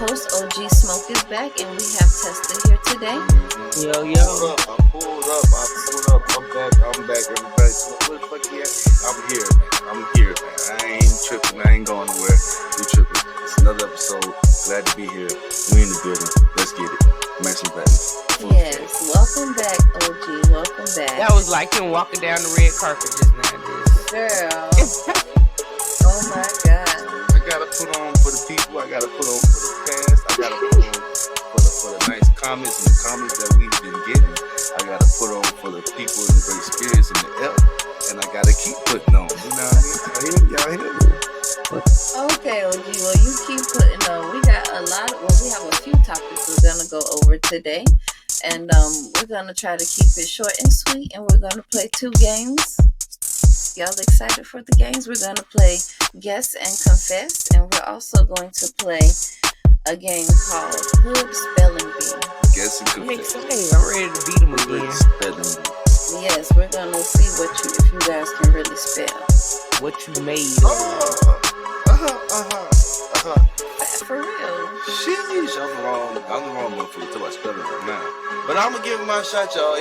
host, OG Smoke, is back, and we have Testa here today. Yo, Pulled yo. up, I pulled up, I pulled up, I'm back, everybody. What the fuck yeah? I'm here, man. I ain't tripping, I ain't going nowhere. We tripping. It's another episode. Glad to be here. We in the building. Let's get it. Maxim Patton. Yes, welcome back, OG. Welcome back. That was like him walking down the red carpet just now. Girl. Oh my God. I gotta put on for the people. I gotta put on for the past. I gotta put on for the nice comments and the comments that we've been getting. I gotta put on for the people and the great spirits and the help. And I gotta keep putting on. You know what I mean? Y'all hear me? Okay, OG. Well, you keep putting on. We got we have a few topics we're gonna go over today, and we're gonna try to keep it short and sweet. And we're gonna play 2 games. Y'all excited for the games? We're gonna play Guess and Confess, and we're also going to play a game called Hood Spelling Bee. Guess and Confess. I'm ready to beat him again. Yes, we're gonna see if you guys can really spell. What you made. For real. Sheesh, I'm the wrong motherfucker till I spell it right now. But I'm gonna give it my shot, y'all.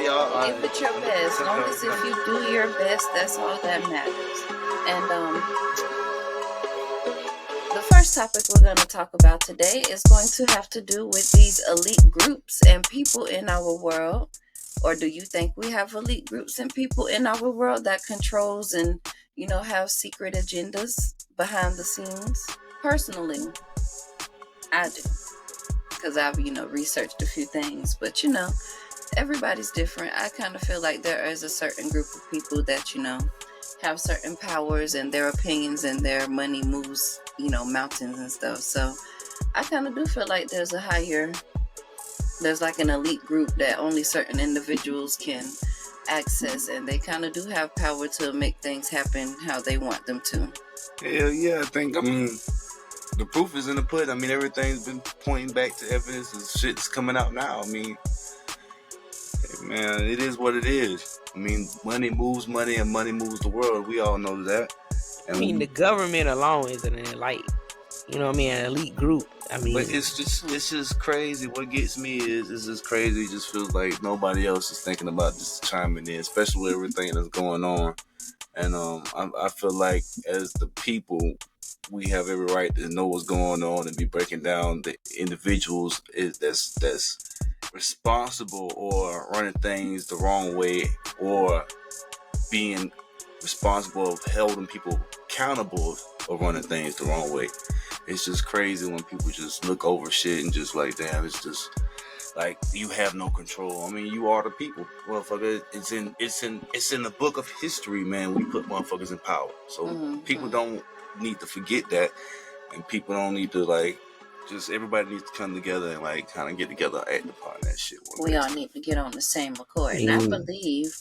Give it your best. As long as if you do your best, that's all that matters. And the first topic we're going to talk about today is going to have to do with these elite groups and people in our world. Or do you think we have elite groups and people in our world that controls and, have secret agendas behind the scenes? Personally, I do. Because I've, researched a few things. But, everybody's different. I kind of feel like there is a certain group of people that, have certain powers and their opinions and their money moves, mountains and stuff. So I kind of do feel like there's like an elite group that only certain individuals can access, and they kind of do have power to make things happen how they want them to. Hell yeah, the proof is in the pudding. Everything's been pointing back to evidence and shit's coming out now. Man, it is what it is. Money moves money and money moves the world. We all know that. And the government alone is an elite, an elite group. But it's just crazy. What gets me is it's just crazy. It just feels like nobody else is thinking about this chiming in, especially with everything that's going on. And I feel like as the people, we have every right to know what's going on and be breaking down the individuals that's responsible or running things the wrong way or being responsible of holding people accountable or running things the wrong way. It's just crazy when people just look over shit and just like, damn, it's just like you have no control. You are the people, motherfucker. It's in the book of history, man. We put motherfuckers in power, so people don't need to forget that, and people don't need to just everybody needs to come together and kind of get together and act upon that shit. We all need to get on the same accord, and I believe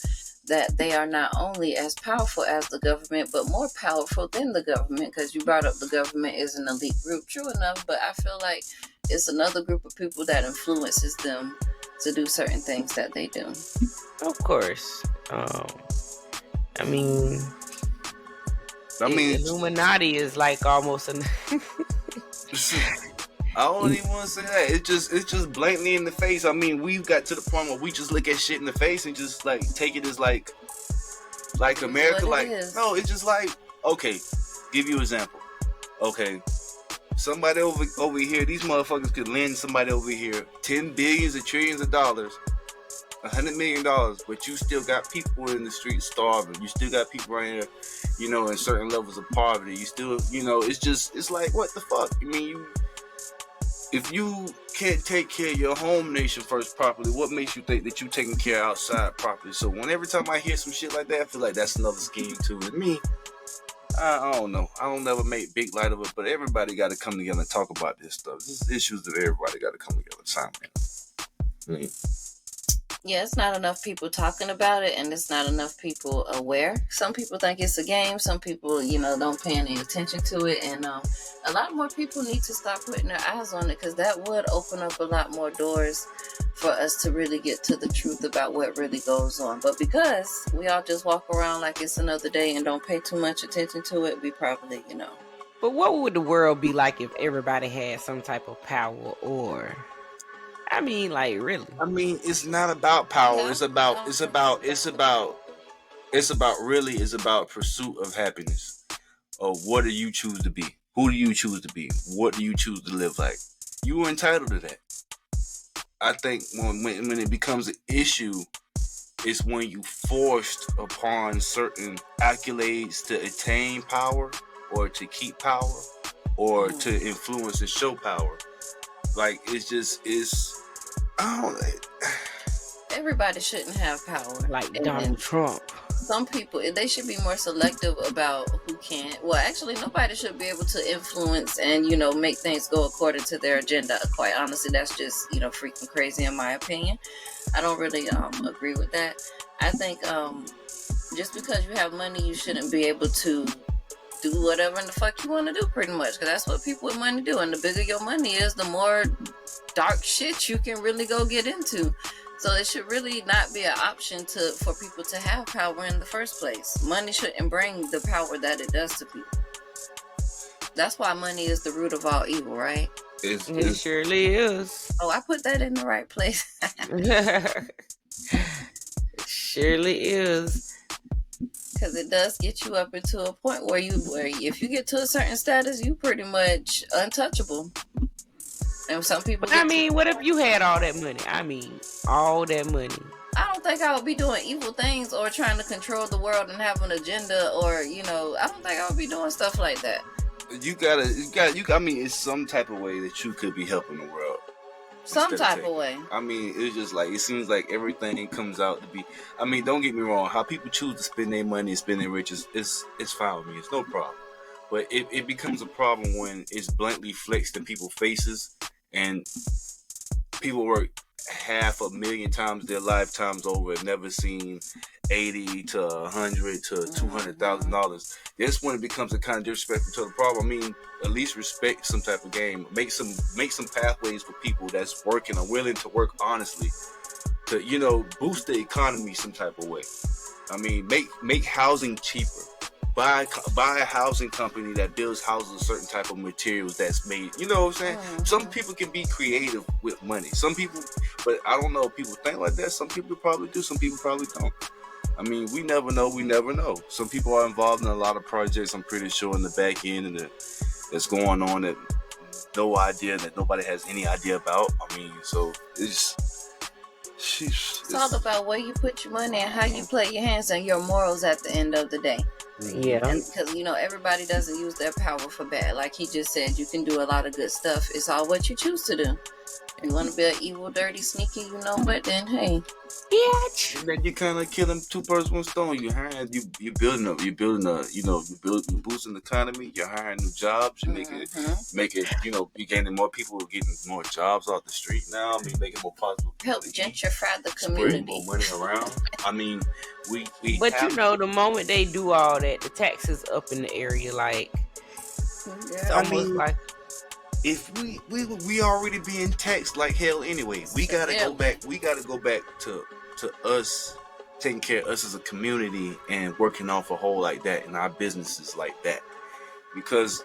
that they are not only as powerful as the government, but more powerful than the government, because you brought up the government is an elite group. True enough, but I feel like it's another group of people that influences them to do certain things that they do. Of course. Illuminati is like almost an... I don't even want to say that. It's just blatantly in the face. We've got to the point where we just look at shit in the face and just take it as like America. No, it's just okay. Give you an example. Okay, somebody over here. These motherfuckers could lend somebody over here $10 billions and trillions of dollars, $100 million, but you still got people in the street starving. You still got people right here, in certain levels of poverty. You still, it's like, what the fuck? If you can't take care of your home nation first properly, what makes you think that you taking care outside properly? So every time I hear some shit like that, I feel like that's another scheme too. With me, I don't know. I don't never make big light of it, but everybody got to come together and talk about this stuff. This is issues that everybody got to come together and sign. Yeah, it's not enough people talking about it, and it's not enough people aware. Some people think it's a game. Some people, don't pay any attention to it. And a lot more people need to start putting their eyes on it, because that would open up a lot more doors for us to really get to the truth about what really goes on. But because we all just walk around like it's another day and don't pay too much attention to it, we probably, But what would the world be like if everybody had some type of power? Or, I mean, like, really? I mean, it's not about power. Yeah, It's about really it's about pursuit of happiness. Or what do you choose to be? Who do you choose to be? What do you choose to live like? You are entitled to that. I think when it becomes an issue, it's when you forced upon certain accolades to attain power, or to keep power, or to influence and show power. Like I don't. everybody shouldn't have power. Like Donald Trump. Some people, they should be more selective about who can. Well, actually, nobody should be able to influence and, make things go according to their agenda. Quite honestly, that's just, freaking crazy in my opinion. I don't really agree with that. I think just because you have money, you shouldn't be able to do whatever in the fuck you want to do, pretty much. Because that's what people with money do. And the bigger your money is, the more dark shit you can really go get into. So it should really not be an option for people to have power in the first place. Money shouldn't bring the power that it does to people. That's why money is the root of all evil, right? It surely is. Oh, I put that in the right place. It surely is. Because it does get you up into a point where if you get to a certain status, you pretty much untouchable. And some people. What if you had all that money? All that money. I don't think I would be doing evil things or trying to control the world and have an agenda, or I don't think I would be doing stuff like that. You got. I mean, it's some type of way that you could be helping the world. Some type of way. I mean, it's just like, it seems like everything comes out to be. I mean, don't get me wrong. How people choose to spend their money and spend their riches, it's fine with me. It's no problem. But it becomes a problem when it's bluntly flexed in people's faces, and people work $500,000 times their lifetimes over and never seen $80,000 to $100,000 to $200,000. That's when it becomes a kind of disrespectful to the problem. I mean, at least respect some type of game. Make some pathways for people that's working or willing to work honestly to boost the economy some type of way. I mean, make housing cheaper. Buy a housing company that builds houses with certain type of materials that's made. You know what I'm saying? Some people can be creative with money. Some people, but I don't know if people think like that. Some people probably do. Some people probably don't. I mean, we never know. Some people are involved in a lot of projects, I'm pretty sure, in the back end, and that's going on that nobody has any idea about. I mean, so it's all about where you put your money and how you play your hands and your morals at the end of the day. Yeah. Because, everybody doesn't use their power for bad. Like he just said, you can do a lot of good stuff. It's all what you choose to do. If you want to be an evil, dirty, sneaky, but then, hey. Bitch. Then you kind of killing two birds, one stone. You're building boosting the economy. You're hiring new jobs. You make it, you're gaining more people, getting more jobs off the street now. I mean, making more possible. Help gentrify the community. More money around. I mean, we But the moment they do all that, the taxes up in the area, like, it's almost like. If we already being taxed like hell anyway, we gotta go back. We gotta go back to us taking care of us as a community and working off a whole like that in our businesses like that. Because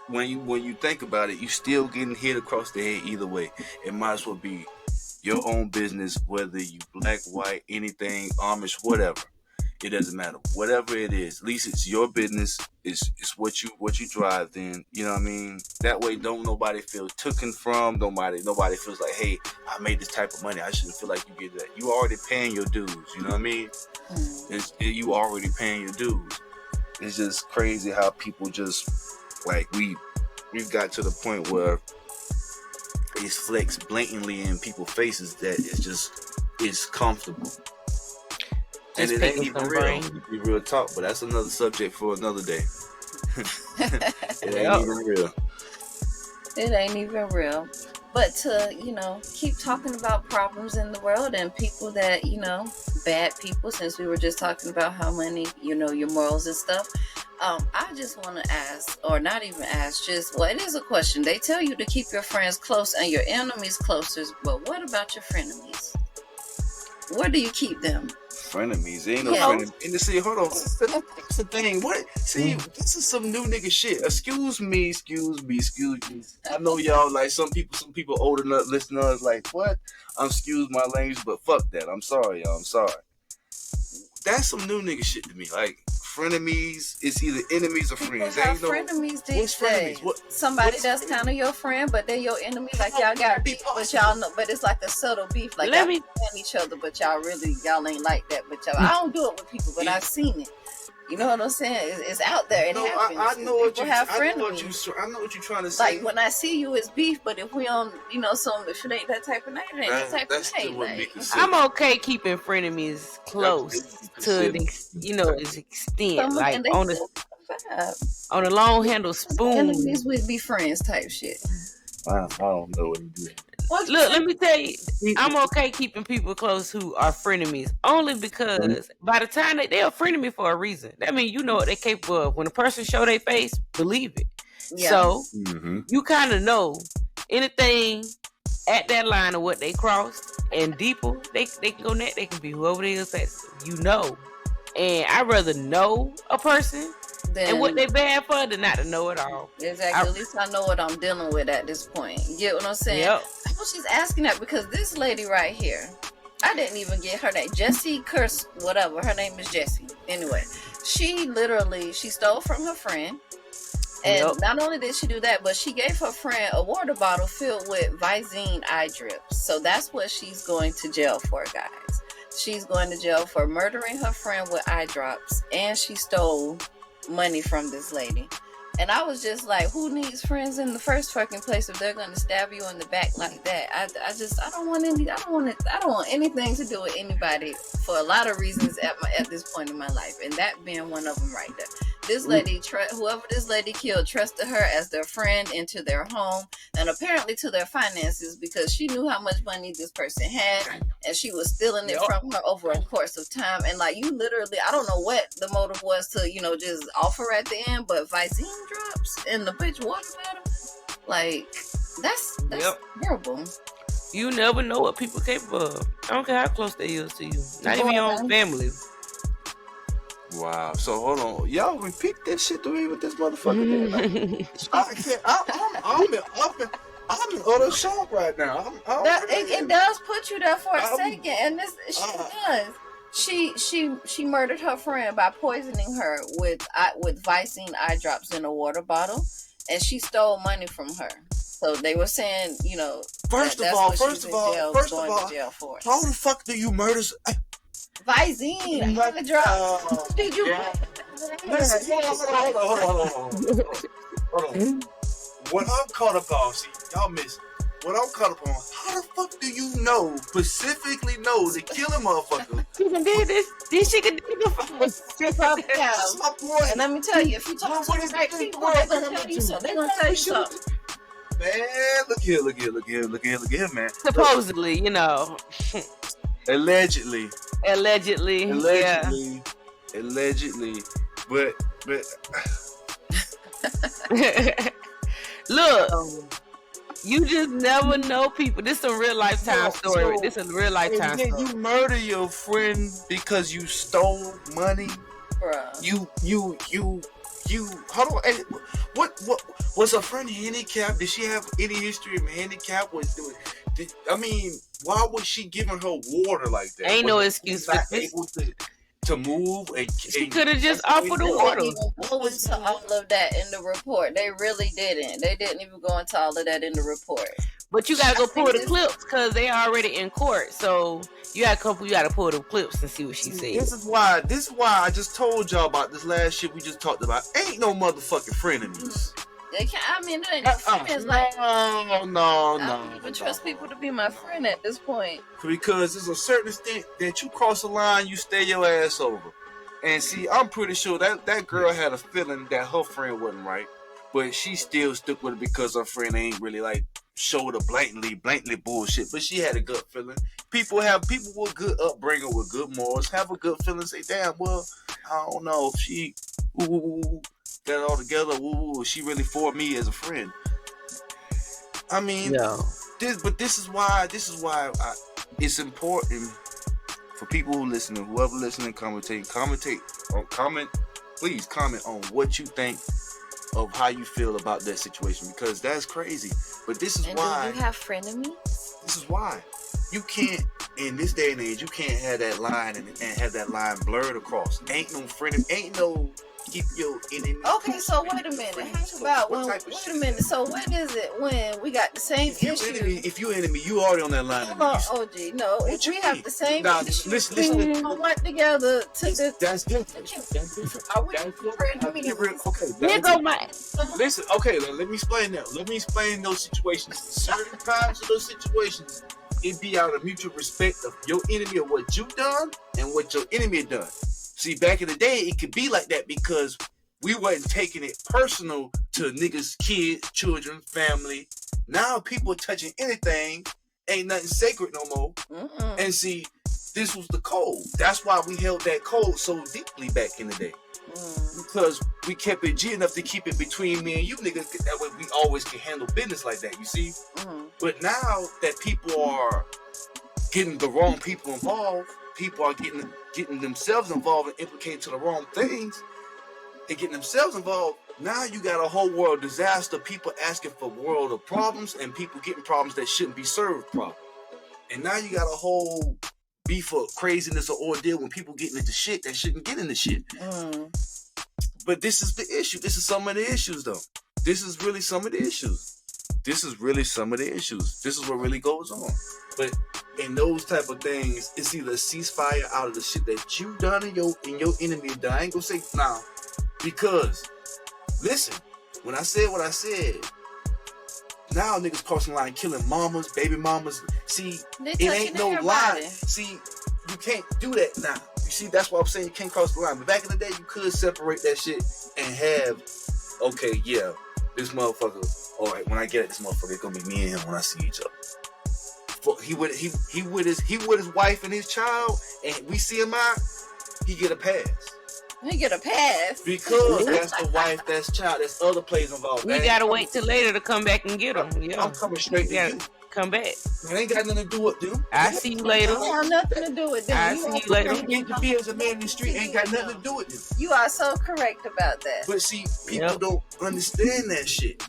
when you think about it, you still getting hit across the head either way. It might as well be your own business, whether you black, white, anything, Amish, whatever. It doesn't matter. Whatever it is, at least it's your business. It's what you drive then. You know what I mean? That way don't nobody feel taken from. Nobody feels like, hey, I made this type of money. I shouldn't feel like you get that. You already paying your dues. You know what I mean? You already paying your dues. It's just crazy how people just like we've got to the point where it's flexed blatantly in people's faces that it's comfortable. And it ain't even real. To be real talk, but that's another subject for another day. It ain't even real. It ain't even real. But to, keep talking about problems in the world and people that, bad people, since we were just talking about how money, your morals and stuff. I just want to ask, or not even ask, it is a question. They tell you to keep your friends close and your enemies closer, but what about your frenemies? Where do you keep them? frenemies. There ain't no frenemies. And see, hold on. That's the thing. What? See, this is some new nigga shit. Excuse me. I know y'all like some people old enough listeners like what? Excuse my language, but fuck that. I'm sorry, y'all. I'm sorry. That's some new nigga shit to me. Like frenemies, it's either enemies or friends. Have frenemies these days. Somebody that's kind of your friend, but they're your enemy. Like y'all got beef, but y'all know, but it's like a subtle beef. Like y'all understand each other, but y'all ain't like that. But y'all, I don't do it with people, but I've seen it. You know what I'm saying? It's out there. It happens. I know what you have frenemies. I know what you're trying to say. Like when I see you, it's beef. But if we don't, if it ain't that type of night, it ain't that type of night. Like, I'm okay keeping frenemies close to the, its extent. Like on a long handle spoon. Enemies would be friends type shit. I don't know what you do. Look, let me tell you, I'm okay keeping people close who are frenemies, only because by the time they're a frenemy for a reason. That means you know what they're capable of. When a person show their face, believe it. Yeah. So you kind of know anything at that line of what they crossed and deeper, they can go net. They can be whoever they is that and I'd rather know a person and what they bad for than not to know it all. Exactly. At least I know what I'm dealing with at this point. You get what I'm saying? Yep. I know she's asking that because this lady right here, I didn't even get her name. Jessie Curse, whatever. Her name is Jessie. Anyway, she stole from her friend. And not only did she do that, but she gave her friend a water bottle filled with VISINE eye drips. So that's what she's going to jail for, guys. She's going to jail for murdering her friend with eye drops, and she stole money from this lady. And I was just like, who needs friends in the first fucking place if they're gonna stab you in the back like that? I don't want anything to do with anybody for a lot of reasons at this point in my life, and that being one of them right there. This lady, whoever this lady killed, trusted her as their friend into their home and apparently to their finances because she knew how much money this person had and she was stealing it from her over a course of time. And like you literally, I don't know what the motive was to, just offer at the end, but VISINE drops in the bitch water bottle, like that's horrible. You never know what people are capable of. I don't care how close they is to you. Not even your own family. Wow. So hold on, y'all repeat that shit to me with this motherfucker. I'm in utter shock right now. It does put you there for a second, and she murdered her friend by poisoning her with VISINE eye drops in a water bottle, and she stole money from her. So they were saying, first of all, how the fuck do you murder? VISINE eye drops. Did you? Hold on. What I'm caught up on, see, y'all miss. What I'm caught up on, how the fuck do you specifically know to kill a motherfucker? She can do this. She can do this. That's my point. And let me tell you, if you talk to the right people, they're gonna tell you so. They're gonna tell you something. Man, look here, man. Supposedly, Allegedly. Yeah. Allegedly. But look, you just never know people. This is a real lifetime story. This is a real lifetime story. You murder your friend because you stole money. Bruh. You hold on. Hey, what was her friend handicapped? Did she have any history of handicap? Why was she giving her water like that? Ain't no excuse for this. To move and she could have just offered the water. They didn't even go into all of that in the report. They really didn't. They didn't even go into all of that in the report. But you gotta go pull the clips because they already in court. So you gotta pull the clips and see what she said. This is why I just told y'all about this last shit we just talked about. Ain't no motherfucking frenemies. They can't. They ain't friends. Like no. I don't even trust people to be my friend at this point. Because there's a certain extent that you cross the line, you stay your ass over. And see, I'm pretty sure that girl had a feeling that her friend wasn't right, but she still stuck with it because her friend ain't really like showed her blatantly bullshit. But she had a gut feeling. People with good upbringing, with good morals, have a good feeling. Say, damn, well, I don't know if she got it all together. She really for me as a friend. I mean, this is why it's important for people who listening, whoever listening, comment. Please comment on what you think of how you feel about that situation, because that's crazy. But this is why. Do you have frenemies? This is why you can't, in this day and age, you can't have that line and have that line blurred across. Ain't no friend. Ain't no keep your enemy. Okay, so wait a minute. How about wait a minute. So what is it when we got the same issue? If you're enemy, you already on that line. Hold on, OG. No, if we have the same issue, listen. We work together to that's different. Are we frenemies? Okay, nigga, man. Listen, okay, let me explain that. Let me explain those situations. Certain times of those situations, it be out of mutual respect of your enemy of what you done and what your enemy done. See, back in the day, it could be like that because we wasn't taking it personal to niggas, kids, children, family. Now people touching anything, ain't nothing sacred no more. Mm-mm. And see, this was the code. That's why we held that code so deeply back in the day. Because we kept it G enough to keep it between me and you niggas. That way we always can handle business like that, you see? But now that people are getting the wrong people involved, people are getting themselves involved and implicated to the wrong things and getting themselves involved. Now you got a whole world disaster, people asking for world of problems and people getting problems that shouldn't be served problem. And now you got a whole beef of craziness or ordeal when people getting into shit that shouldn't get into shit. But this is the issue. This is some of the issues though. This is really some of the issues. This is what really goes on. But in those type of things, it's either ceasefire out of the shit that you done and your enemy done. I ain't gonna say now, because listen, when I said what I said, now niggas crossing the line, killing mamas, baby mamas. See, it ain't no lie. See, you can't do that now. You see, that's why I'm saying you can't cross the line. But back in the day, you could separate that shit and have, okay, yeah, this motherfucker. All right, when I get at this motherfucker, it's gonna be me and him when I see each other. He with his wife and his child, and we see him out, he get a pass. He get a pass because that's the wife, that's child, there's other plays involved. We gotta wait till later to come back and get him. Yeah, I'm coming straight to you. Come back. It ain't got nothing to do with them. I see you later. It have nothing to do with them. I see you later. You need to be as a man in the street ain't got nothing to do with them. You are so correct about that. But see, people don't understand that shit.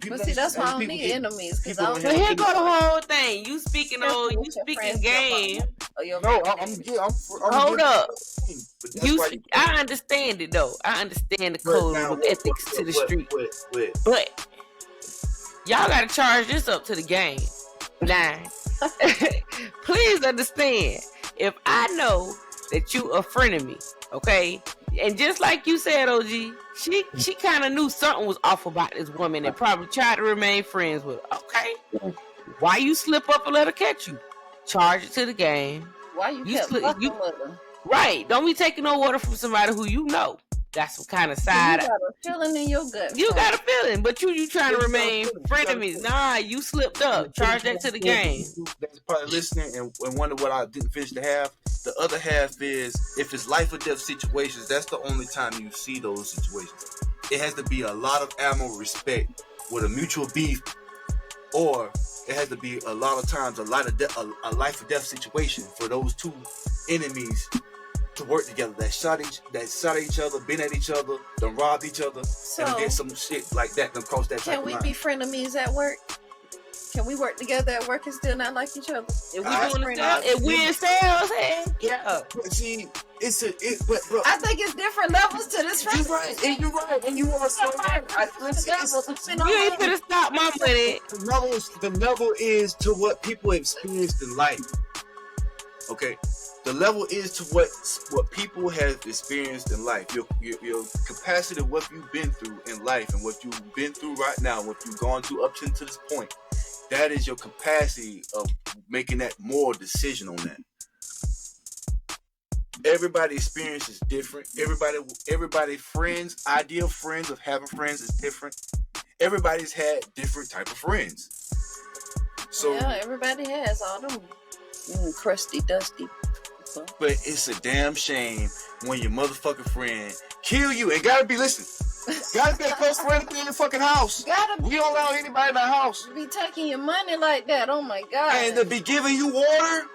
But see, that's why I don't need enemies. Because I don't. But here go the whole thing. You speaking game. No, I'm hold up. I understand it though. I understand the code of ethics to the street. But y'all gotta charge this up to the game. Now, please understand. If I know that you a friend of me, okay, and just like you said, OG, she kind of knew something was off about this woman and probably tried to remain friends with her. Okay, why you slip up and let her catch you? Charge it to the game. Why you kept fucking with her? Right, don't be taking no water from somebody who you know. That's some kind of side. You got a feeling in your gut. You got a feeling, but you trying to remain frenemies. Nah, you slipped up. Charge that to the game. That's probably listening and wonder what I didn't finish the half. The other half is if it's life or death situations, that's the only time you see those situations. It has to be a lot of ammo respect with a mutual beef, or it has to be a lot of times a life or death situation for those two enemies to work together, that shot at each other, been at each other, done robbed each other, so, and then some shit like that done cross that. Can we be frenemies at work? Can we work together at work and still not like each other? If we in sales, yeah. But see, bro, I think it's different levels to this friendship. You're right, and you are so right. You ain't finna stop my money. The level is to what people experienced in life. Okay. The level is to what people have experienced in life. Your capacity of what you've been through in life and what you've been through right now, what you've gone through up to this point. That is your capacity of making that moral decision on that. Everybody's experience is different. Everybody friends, ideal friends of having friends is different. Everybody's had different type of friends. So yeah, everybody has all them crusty, dusty. But it's a damn shame when your motherfucking friend kill you and gotta be a close friend in your fucking house. We don't allow anybody in the house. Be taking your money like that. Oh my God. And to be giving you water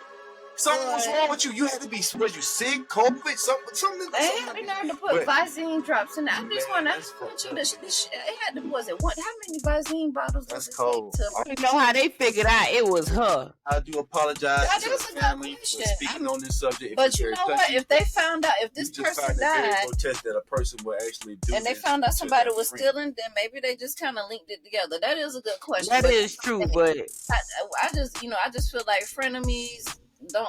Something was wrong with you. You had to be, was you sick, COVID, something. They had to put VISINE drops in there. I just want you to. It had to, was it what? How many VISINE bottles? That's cold. I don't know how they figured out it was her. I do apologize that to is the family for speaking on this subject. But you know what? If they found out, if this person died, protest that a person would actually do, and they found out somebody was stealing, then maybe they just kind of linked it together. That is a good question. That is true, but I just feel like frenemies. Don't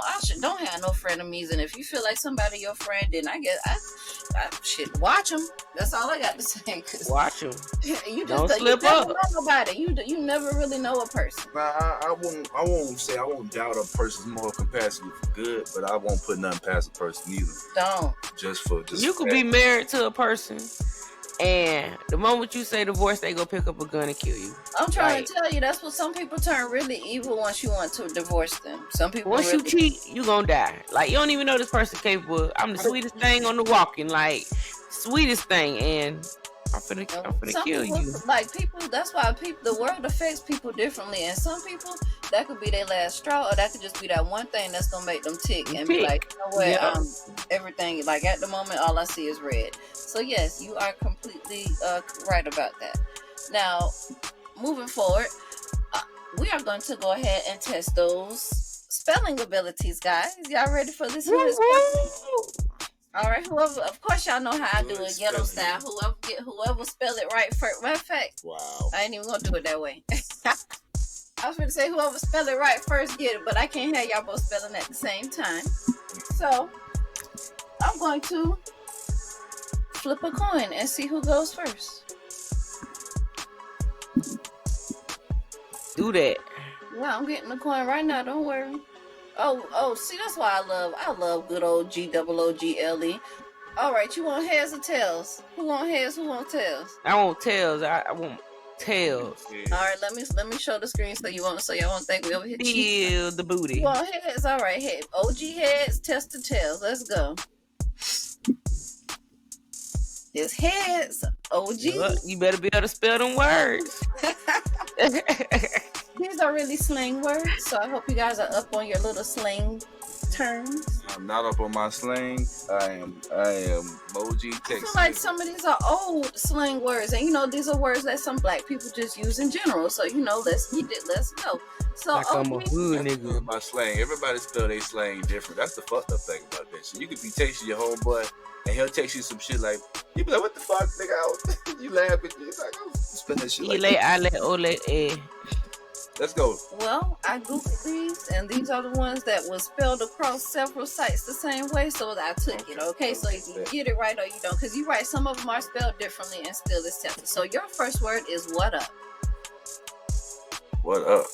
have no frenemies, and if you feel like somebody your friend, then I guess I shit, watch them. That's all I got to say. Watch them. You just don't slip you never up. know nobody. You never really know a person. Nah, I won't doubt a person's moral capacity for good, but I won't put nothing past a person either. Don't. You could be married to a person, and the moment you say divorce, they go pick up a gun and kill you. I'm trying to tell you, that's what some people turn really evil once you want to divorce them. Some people once you cheat, you gonna die. Like, you don't even know this person capable. I'm the sweetest thing on the walking, like sweetest thing, and I'm finna kill you. Like people, that's why the world affects people differently, and some people that could be their last straw, or that could just be that one thing that's gonna make them tick and be like, you know what, yeah. Everything, like at the moment, all I see is red. So yes, you are completely right about that. Now, moving forward, we are going to go ahead and test those spelling abilities, guys. Y'all ready for this? All right, whoever, of course, y'all know how I do it, ghetto style. Whoever spell it right first. Matter of fact, wow, I ain't even gonna do it that way. I was gonna say whoever spell it right first get it, but I can't have y'all both spelling at the same time. So I'm going to flip a coin and see who goes first. Do that. Yeah, I'm getting the coin right now. Don't worry. Oh, see, that's why I love good old GOOGLE. All right, you want heads or tails? Who want heads? Who want tails? I want tails. I want tails. All right, let me show the screen so y'all won't think we over here. Feel the booty. You want heads? All right, head. OG heads, test the tails. Let's go. It's heads. OG. You better be able to spell them words. These are really slang words, so I hope you guys are up on your little slang terms. I'm not up on my slang. I am OG Texas. I feel like some of these are old slang words, and these are words that some black people just use in general. So let's get it. Let's go. So like I'm a hood nigga. My slang. Everybody spell their slang different. That's the fucked up thing about that shit. You could be texting your homeboy, and he'll text you some shit like, you be like, what the fuck, nigga? You laugh at me. It's like, oh, spell that shit like Let's go. Well, I googled these, and these are the ones that was spelled across several sites the same way, so I took it, okay? So if you get it right or you don't, because you're right, some of them are spelled differently and still accepted. So your first word is what up? What up?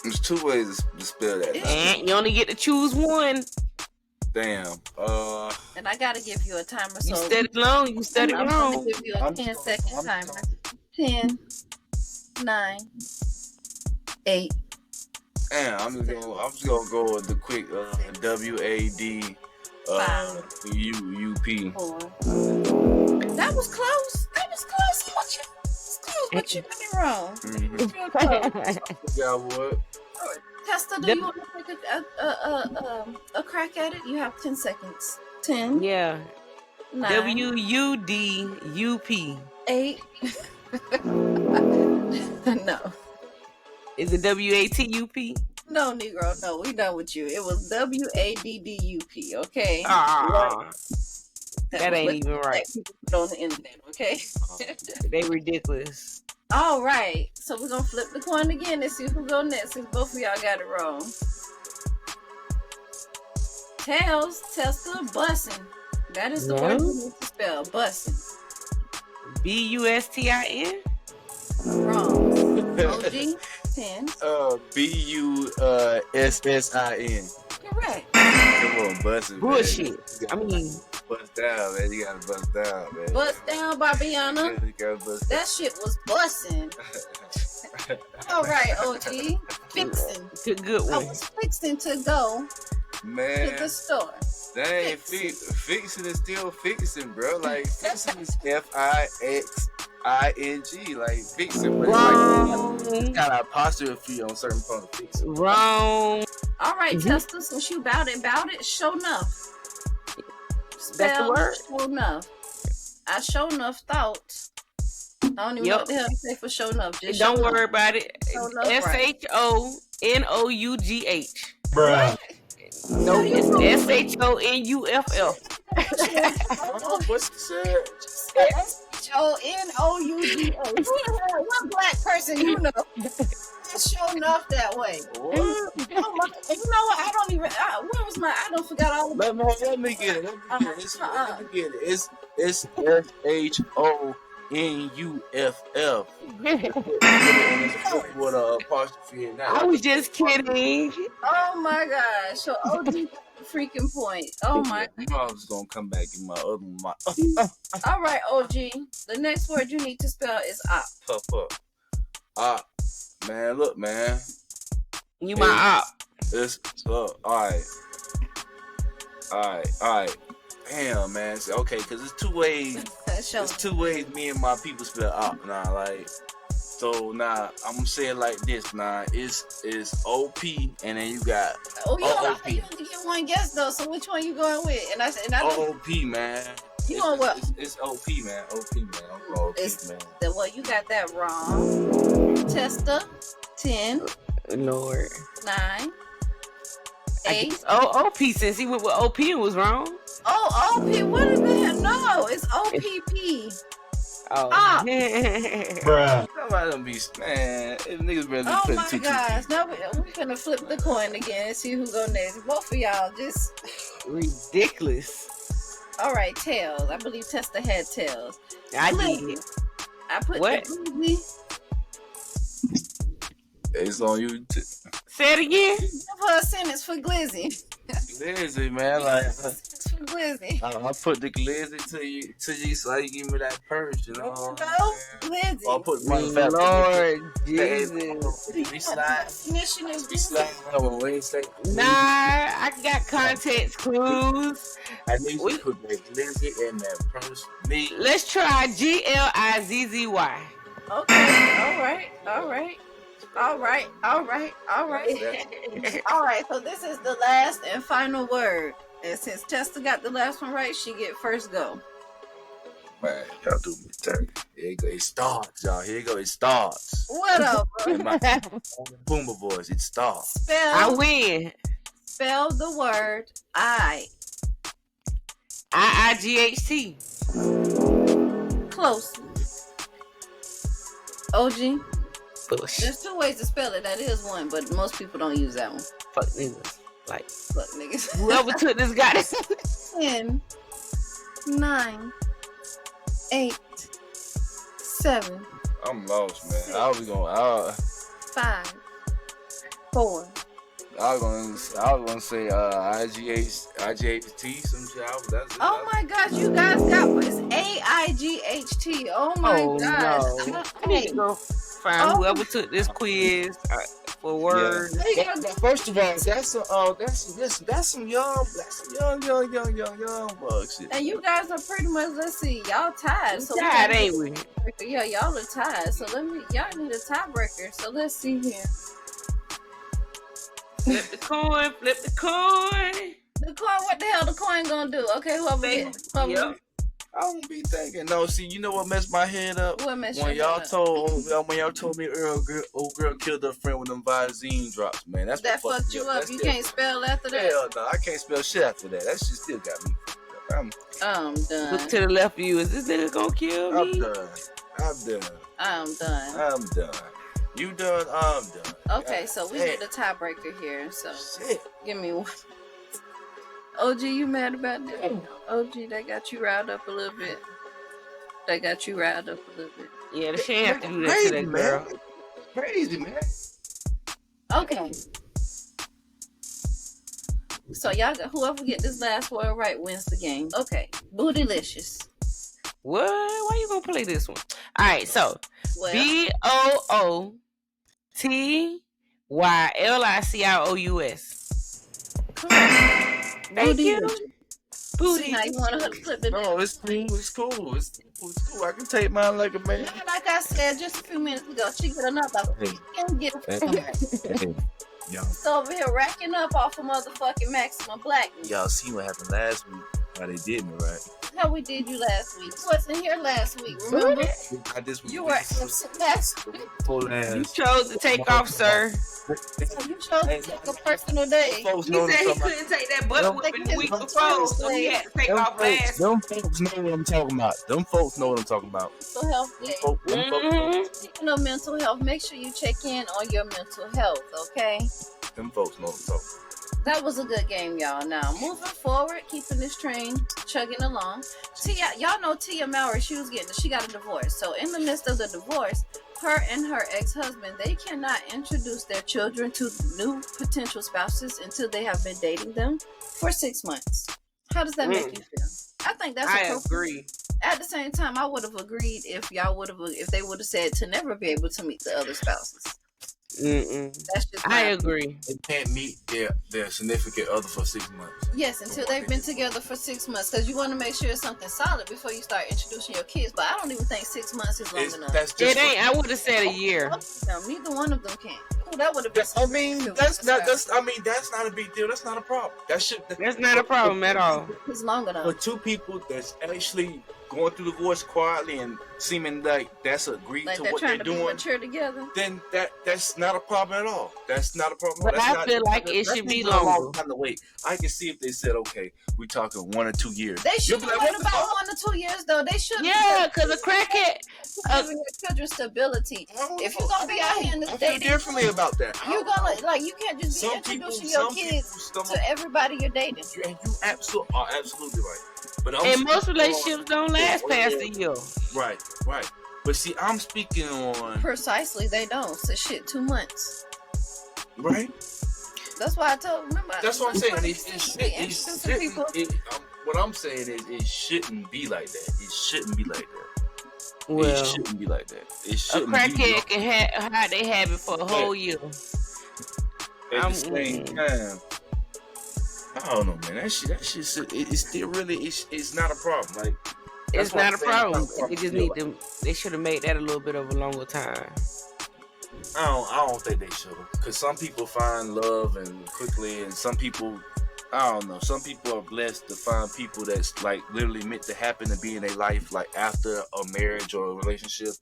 There's two ways to spell that. And you only get to choose one. Damn. And I gotta give you a timer. So you steady long. I'm gonna give you a 10-second timer. 10, 9, 8. Damn, I'm just gonna go with the quick WAD UP. 4. That was close. But you got me wrong. Mm-hmm. Yeah, what? Tester, do you want to take a crack at it? You have 10 seconds. 10. Yeah. 9. WUDUP. 8. No. Is it WATUP? No, Negro. No, we done with you. It was WADDUP. Okay. That ain't even right. People put on the internet. Okay. They ridiculous. All right. So we're gonna flip the coin again and see who go next. Since both of y'all got it wrong. Tails, Tester, bussin'. That is the word you need to spell. Bussin'. BUSTIN? Wrong. OG, 10. BUSSIN. Correct. Come on, bussin'. Bullshit. Bust down, man. You gotta bust down, man. Bust down, Barbiana. That shit was bussin'. All right, OG. Fixin'. Good one. I was fixing to go to the store. Dang, fixing is still fixing, bro. Like, fixing is FIXING. I-N-G, like vixen, but Wrong. it's got an apostrophe on certain part of vixen. Wrong. All right, Tester, since you bout it, show enough. That's the word. Show enough. I show enough thought. I don't even know what the hell to say for show enough. Just don't worry about it. SHONOUGH. Bruh. No, it's SHONUFF. What's it said? SHONOUGH. What black person you know? Show enough that way. What? Oh my, you know what? I don't even. Where was my? I don't forgot all about. Let me get it. Let me get it. It's SHONUFF. With a apostrophe in that. I was just kidding. Oh my gosh! So OG freaking point. Oh my. I was gonna come back in my other one. All right, OG. The next word you need to spell is op. Op. Man, look, man. You my op. It's all right. Damn, man. Okay, because it's two ways. There's two ways me and my people spell op. Nah, like. So now I'm gonna say it like this. Now it's OP, and then you got OOP. You only get one guess though. So which one you going with? And I OP, man. You want what? It's OP, man. OP, man. I'm going OP, man. Well, you got that wrong. Tester. 10. Lord. 9. 8. OP, since he went with OP and was wrong. Oh, OP. What is that? No, it's OPP. Oh. Bruh. Somebody don't be, man. If niggas better Oh put my gosh. Now we're gonna flip the coin again and see who go next. Both of y'all just ridiculous. All right, tails. I believe Tester had tails. I did. I put what? It's on you. Say it again. Give her a sentence for Glizzy. Glizzy, man. Like, for Glizzy. I put the glizzy to you so you give me that purse, you know. Glizzy. I'll put my Lord Jesus. We slide. Nah, I got context clues. I need to put that glizzy in that purse. Let's try GLIZZY. Okay. All right. All right. So this is the last and final word. And since Tester got the last one right, she get first go. Man, y'all do me dirty. Here you go. It starts, y'all. Here you go. It starts. What up, bro? My boomer voice. It starts. I win. Spell the word IIGHT. Close. OG. Bush. There's two ways to spell it. That is one, but most people don't use that one. Fuck niggas. Like, fuck niggas. Whoever took this guy. 10, 9, 8, 7. I'm lost, man. I was going. 5, 4. I was gonna say IGHT some shit. Oh my gosh, you guys got it's AIGHT. Oh my gosh. No. I need to go find whoever took this quiz for words. Yeah. First of all, that's some young bugs. And you guys are pretty much, let's see, y'all tied. So tied, ain't we? Yeah, y'all are tied. So y'all need a tiebreaker. So let's see here. Flip the coin. The coin, what the hell the coin gonna do? Okay, whoever. Yep. I don't be thinking. No, see, you know what messed my head up? What messed when y'all told me old girl killed her friend with them VISINE drops, man. That fucked you up. You can't spell after that. Hell no, I can't spell shit after that. That shit still got me. I'm done. Look to the left of you. Is this nigga gonna kill me? I'm done. You done? I'm done. Okay, so we need a tiebreaker here. So give me one. OG, you mad about that? OG, that got you riled up a little bit. Yeah, the shit have to do that to that girl. Crazy, man. Okay. So y'all got whoever get this last word right wins the game. Okay. Bootylicious. What? Why you gonna play this one? All right, so BOOTYLICIOUS. Correct. Thank you. Booty. See, now you want her to flip the No, it's cool. It's cool. I can take mine like a man. Not like I said just a few minutes ago. She get another. She can get it. She's over here racking up off of motherfucking maximum blackness. Y'all see what happened last week? How they did me, right? How we did you last week? You wasn't here last week, remember? You were absent last week. You chose to take off, sir. You chose to take a personal day. He said he couldn't take that butt whipping the week before, so he had to take off last. Them folks know what I'm talking about. Mental health day. Speaking of mental health, make sure you check in on your mental health, okay? Them folks know what I'm talking about. That was a good game, y'all. Now, moving forward, keeping this train chugging along. Y'all know Tia Mowry, she got a divorce. So in the midst of the divorce, her and her ex-husband, they cannot introduce their children to new potential spouses until they have been dating them for 6 months. How does that make you feel? I think that's I agree. At the same time, I would have agreed if they would have said to never be able to meet the other spouses. That's just I agree. They can't meet their significant other for 6 months. Yes, until they've been together for 6 months, because you want to make sure it's something solid before you start introducing your kids. But I don't even think 6 months is long enough. It ain't. I would have said a year. No, neither one of them can. Ooh, that would have been. That's not a big deal. That's not a problem. That's not a problem at all. It's long enough. For two people that's actually going through divorce quietly and seeming like that's agreed like to they're what trying they're to doing, be mature together. then that's not a problem at all. That's not a problem. But I feel like it should be longer. Wait, I can see if they said, okay, we talking 1 or 2 years. They should wait about 1 or 2 years though. They should. Yeah, because a crackhead giving your children stability. If you're gonna be out here in this dating, differently about that. You're gonna you can't just be introducing your kids to everybody you're dating. You absolutely right. But most relationships don't last past a year. Right. But see, I'm speaking on precisely. They don't. So 2 months. Right. That's why I told. Remember. That's what I'm saying. What I'm saying is, it shouldn't be like that. It shouldn't be like that. Well, it shouldn't be like that. It shouldn't. A crackhead can hide their habit for a whole year. At the same time, I don't know, man. That shit. It's still really. It's not a problem. Like, it's not a problem. They just need them. They should have made that a little bit of a longer time. I don't think they should have, because some people find love and quickly, and some people, I don't know. Some people are blessed to find people that's like literally meant to happen to be in their life, like after a marriage or a relationship.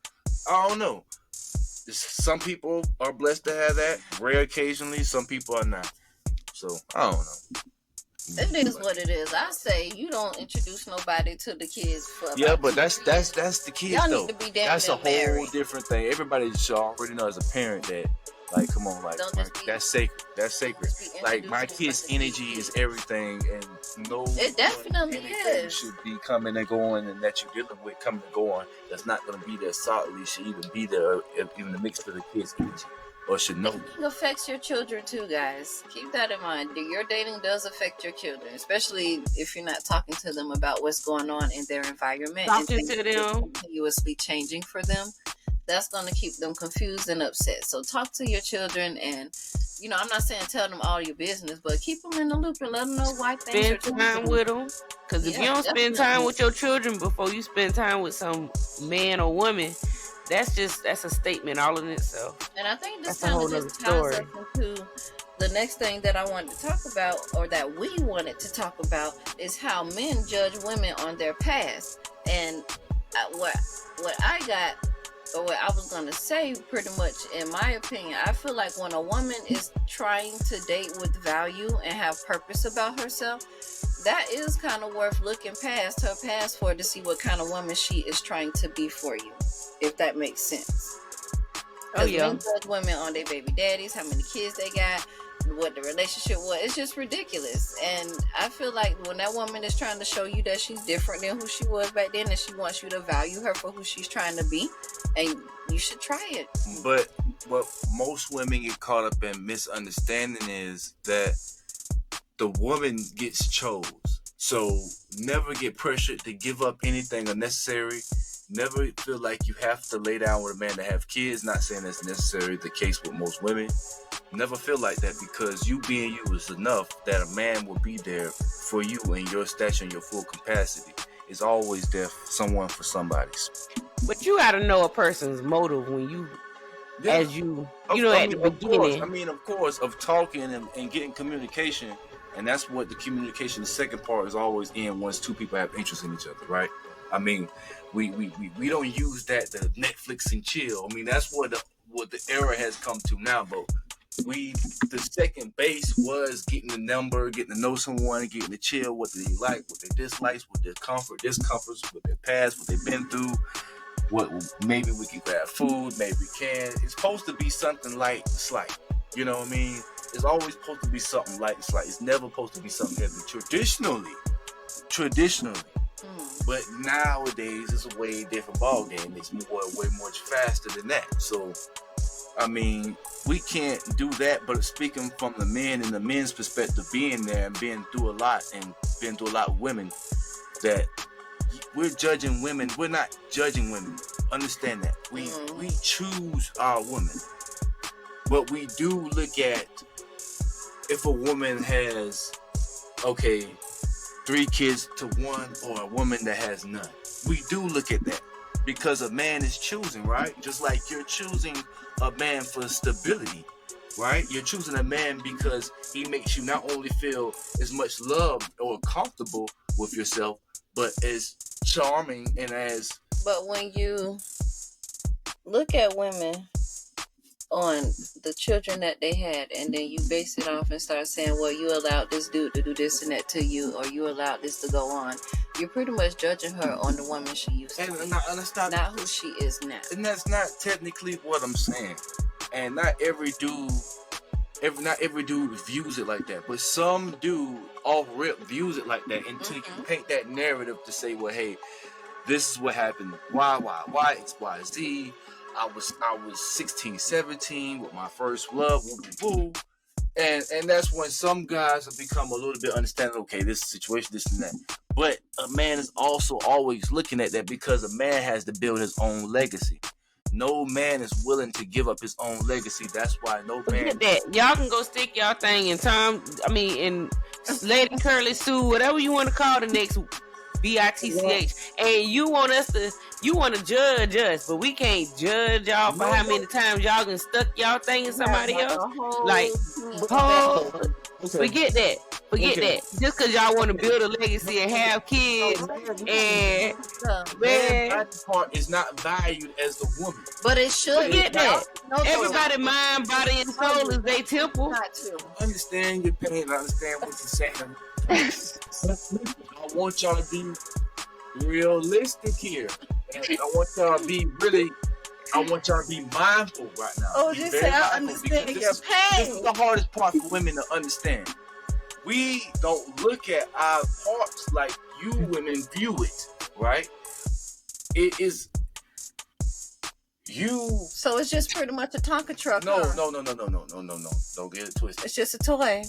I don't know. Some people are blessed to have that. Rare occasionally. Some people are not. So I don't know. It is what it is. I say you don't introduce nobody to the kids. But that's the kids. Y'all though. Need to be damn that's a whole married. Different thing. Everybody should already know as a parent that, like, come on, like, that's sacred. That's sacred. Like, my kid's energy is everything, and no, it definitely is. Should be coming and going, and that you're dealing with coming and going. That's not going to be there solidly. Should even be there in the mix of the kids' energy. Or should know. Dating affects your children too, guys. Keep that in mind. Your dating does affect your children, especially if you're not talking to them about what's going on in their environment. Talking to them, continuously changing for them. That's going to keep them confused and upset. So talk to your children, and I'm not saying tell them all your business, but keep them in the loop and let them know why things are spend time with them. Because if you don't spend time with your children before you spend time with some man or woman, that's a statement all in itself. And I think this kind of just ties us into the next thing that I wanted to talk about, or that we wanted to talk about, is how men judge women on their past. And what I got, or what I was going to say, pretty much in my opinion, I feel like when a woman is trying to date with value and have purpose about herself, that is kind of worth looking past her past for, to see what kind of woman she is trying to be for you. If that makes sense. Oh yeah. Men judge women on their baby daddies, how many kids they got, what the relationship was. It's just ridiculous. And I feel like when that woman is trying to show you that she's different than who she was back then, and she wants you to value her for who she's trying to be, and you should try it. But what most women get caught up in misunderstanding is that the woman gets chose. So never get pressured to give up anything unnecessary. Never feel like you have to lay down with a man to have kids. Not saying that's necessarily the case with most women. Never feel like that, because you being you is enough that a man will be there for you in your stature and your full capacity. It's always there for someone for somebody's. But you gotta know a person's motive when you, as you know, at the beginning. Of course, of talking and getting communication, and that's what the communication, the second part, is always in once two people have interest in each other, right? I mean, we don't use that to Netflix and chill. I mean, that's what the era has come to now, but the second base was getting the number, getting to know someone, getting to chill, what they like, what they dislikes, what their discomforts, what their past, what they've been through, what maybe we can grab food, maybe we can. It's supposed to be something light and slight. You know what I mean? It's always supposed to be something light and slight. It's never supposed to be something heavy. Traditionally. But nowadays it's a way different ball game. It's way much faster than that. So I mean, we can't do that, but speaking from the men and the men's perspective, being there and being through a lot with women, that we're judging women. We're not judging women. Understand that. We choose our women. But we do look at if a woman has, 3 kids to 1, or a woman that has none. We do look at that because a man is choosing, right? Just like you're choosing a man for stability, right? You're choosing a man because he makes you not only feel as much love or comfortable with yourself, but as charming and as... But when you look at women on the children that they had, and then you base it off and start saying, well, you allowed this dude to do this and that to you, or you allowed this to go on, you're pretty much judging her on the woman she used to be, not who she is now. And that's not technically what I'm saying. And not every dude views it like that, but some dude off rip views it like that until you paint that narrative to say, well, hey, this is what happened. Why, X, Y, Z. I was 16, 17 with my first love, woo. And that's when some guys have become a little bit understanding, okay, this situation, this and that. But a man is also always looking at that because a man has to build his own legacy. No man is willing to give up his own legacy. That's why no man... Forget that. Y'all can go stick y'all thing in Lady Curly Sue, whatever you want to call the next BITCH. And you want to judge us, but we can't judge y'all for how many times y'all can stuck y'all thing in somebody else. Forget that. Forget that. Just because y'all want to build a legacy and have kids, and man, part is not valued as the woman. But it should. Forget that. Everybody, mind, body, and soul is their temple. I understand your pain. I understand what you're saying. I want y'all to be realistic here. And I want y'all to be mindful right now. Oh, just say I understand your pain. This is the hardest part for women to understand. We don't look at our parts like you women view it, right? It is you. So it's just pretty much a Tonka truck. No. Don't get it twisted. It's just a toy.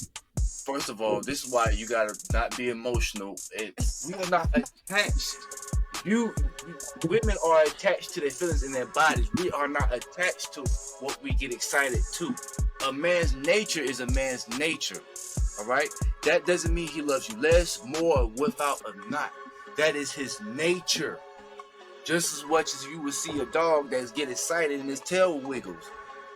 First of all, this is why you gotta not be emotional. We are not attached. Women are attached to their feelings and their bodies. We are not attached to what we get excited to. A man's nature is a man's nature. All right? That doesn't mean he loves you less, more, without a not. That is his nature. Just as much as you would see a dog that's get excited and his tail wiggles.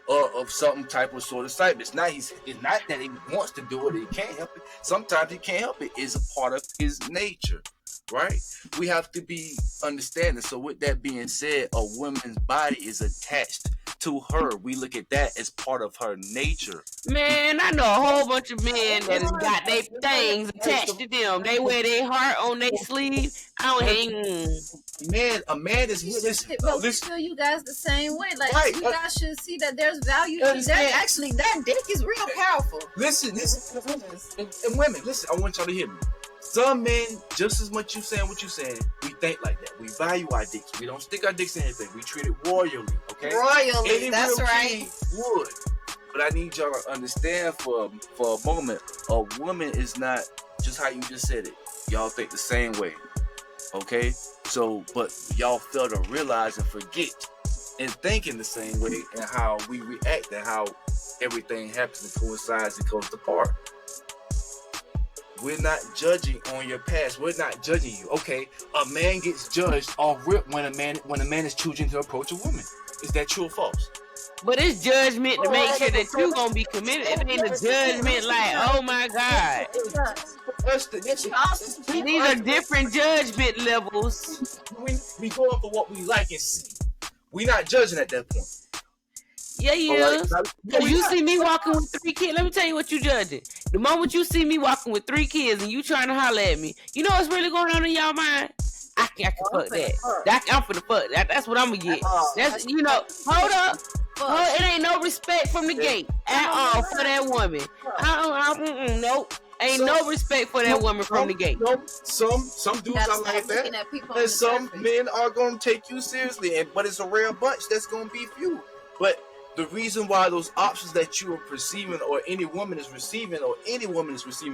Or of some type of sort of excitement. It's not that he wants to do it, he can't help it. Sometimes he can't help it. It's a part of his nature. Right? We have to be understanding. So with that being said, a woman's body is attached to her. We look at that as part of her nature. Man, I know a whole bunch of men that has got their things attached to them. They wear their heart on their sleeve. I don't hang. A man is but we feel you guys the same way. Like you guys should see that there's value. That dick is real powerful. Listen. And women, listen, I want y'all to hear me. Some men, just as much you saying what you saying, we think like that. We value our dicks. We don't stick our dicks in anything. We treat it royally, okay? Royally, that's right. Would. But I need y'all to understand for a moment, a woman is not just how you just said it. Y'all think the same way. Okay, so but y'all fail to realize and forget and think in the same way and how we react and how everything happens and coincides and goes apart. We're not judging on your past. We're not judging you. Okay, a man gets judged off rip when a man is choosing to approach a woman. Is that true or false? But it's judgment to make sure that you gonna be committed. It ain't a judgment like, oh my God. These are different judgment levels. We go up for what we like and see. We not judging at that point. Yeah. Because you see me walking with 3 kids. Let me tell you what you judging. The moment you see me walking with 3 kids and you trying to holler at me, you know what's really going on in y'all mind? I can fuck that. I'm finna fuck that. That's what I'm gonna get. That's, hold up. It ain't no respect from the gate at all for that woman. Nope. Ain't no respect for that woman from the gate. Some dudes are like that, and some men are gonna take you seriously. But it's a rare bunch that's gonna be few. But the reason why those options that you are perceiving, or any woman is receiving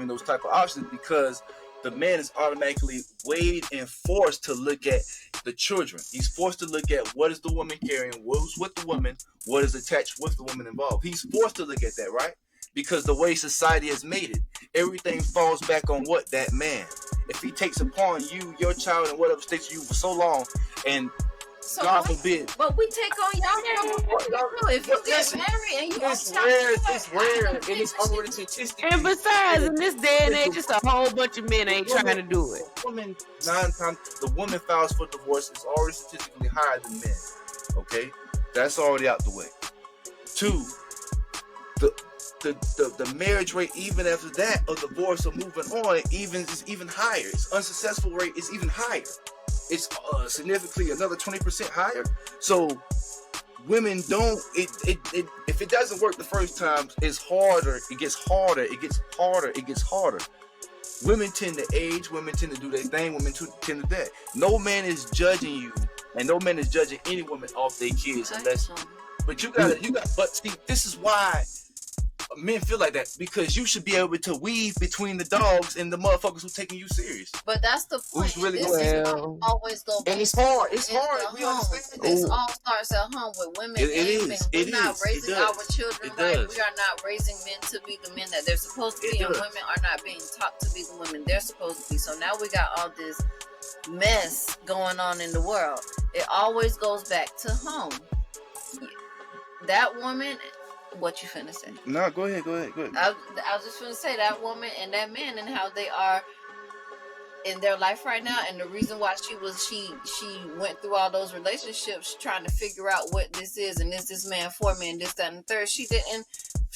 those type of options, because the man is automatically weighed and forced to look at the children. He's forced to look at what is the woman carrying, what's with the woman, what is attached with the woman involved. He's forced to look at that, right? Because the way society has made it, everything falls back on what? That man. If he takes upon you, your child, and whatever stays you for so long, and God forbid. But we take on y'all. If you get married and you it's rare, and it's already statistic. And besides, in this day and age, just a whole bunch of men ain't trying to do it. The woman files for divorce is already statistically higher than men. Okay, that's already out the way. 2, the marriage rate, even after that, of divorce or moving on, is even higher. Its unsuccessful rate is even higher. It's significantly another 20% higher. So women don't. If it doesn't work the first time, it's harder. It gets harder. It gets harder. It gets harder. Women tend to age. Women tend to do their thing. Women tend to that. No man is judging you, and no man is judging any woman off their kids unless. But you got. But see, this is why men feel like that, because you should be able to weave between the dogs and the motherfuckers who taking you serious. But that's the point. Who's really always go back. And it's hard. It's hard. We understand. This all starts at home with women. We're not raising our children right. We are not raising men to be the men that they're supposed to be, and women are not being taught to be the women they're supposed to be. So now we got all this mess going on in the world. It always goes back to home. That woman. What you finna say? No, go ahead. I was just finna say that woman and that man and how they are in their life right now, and the reason why she went through all those relationships trying to figure out what this is, and is this man for me, and this, that, and the third. She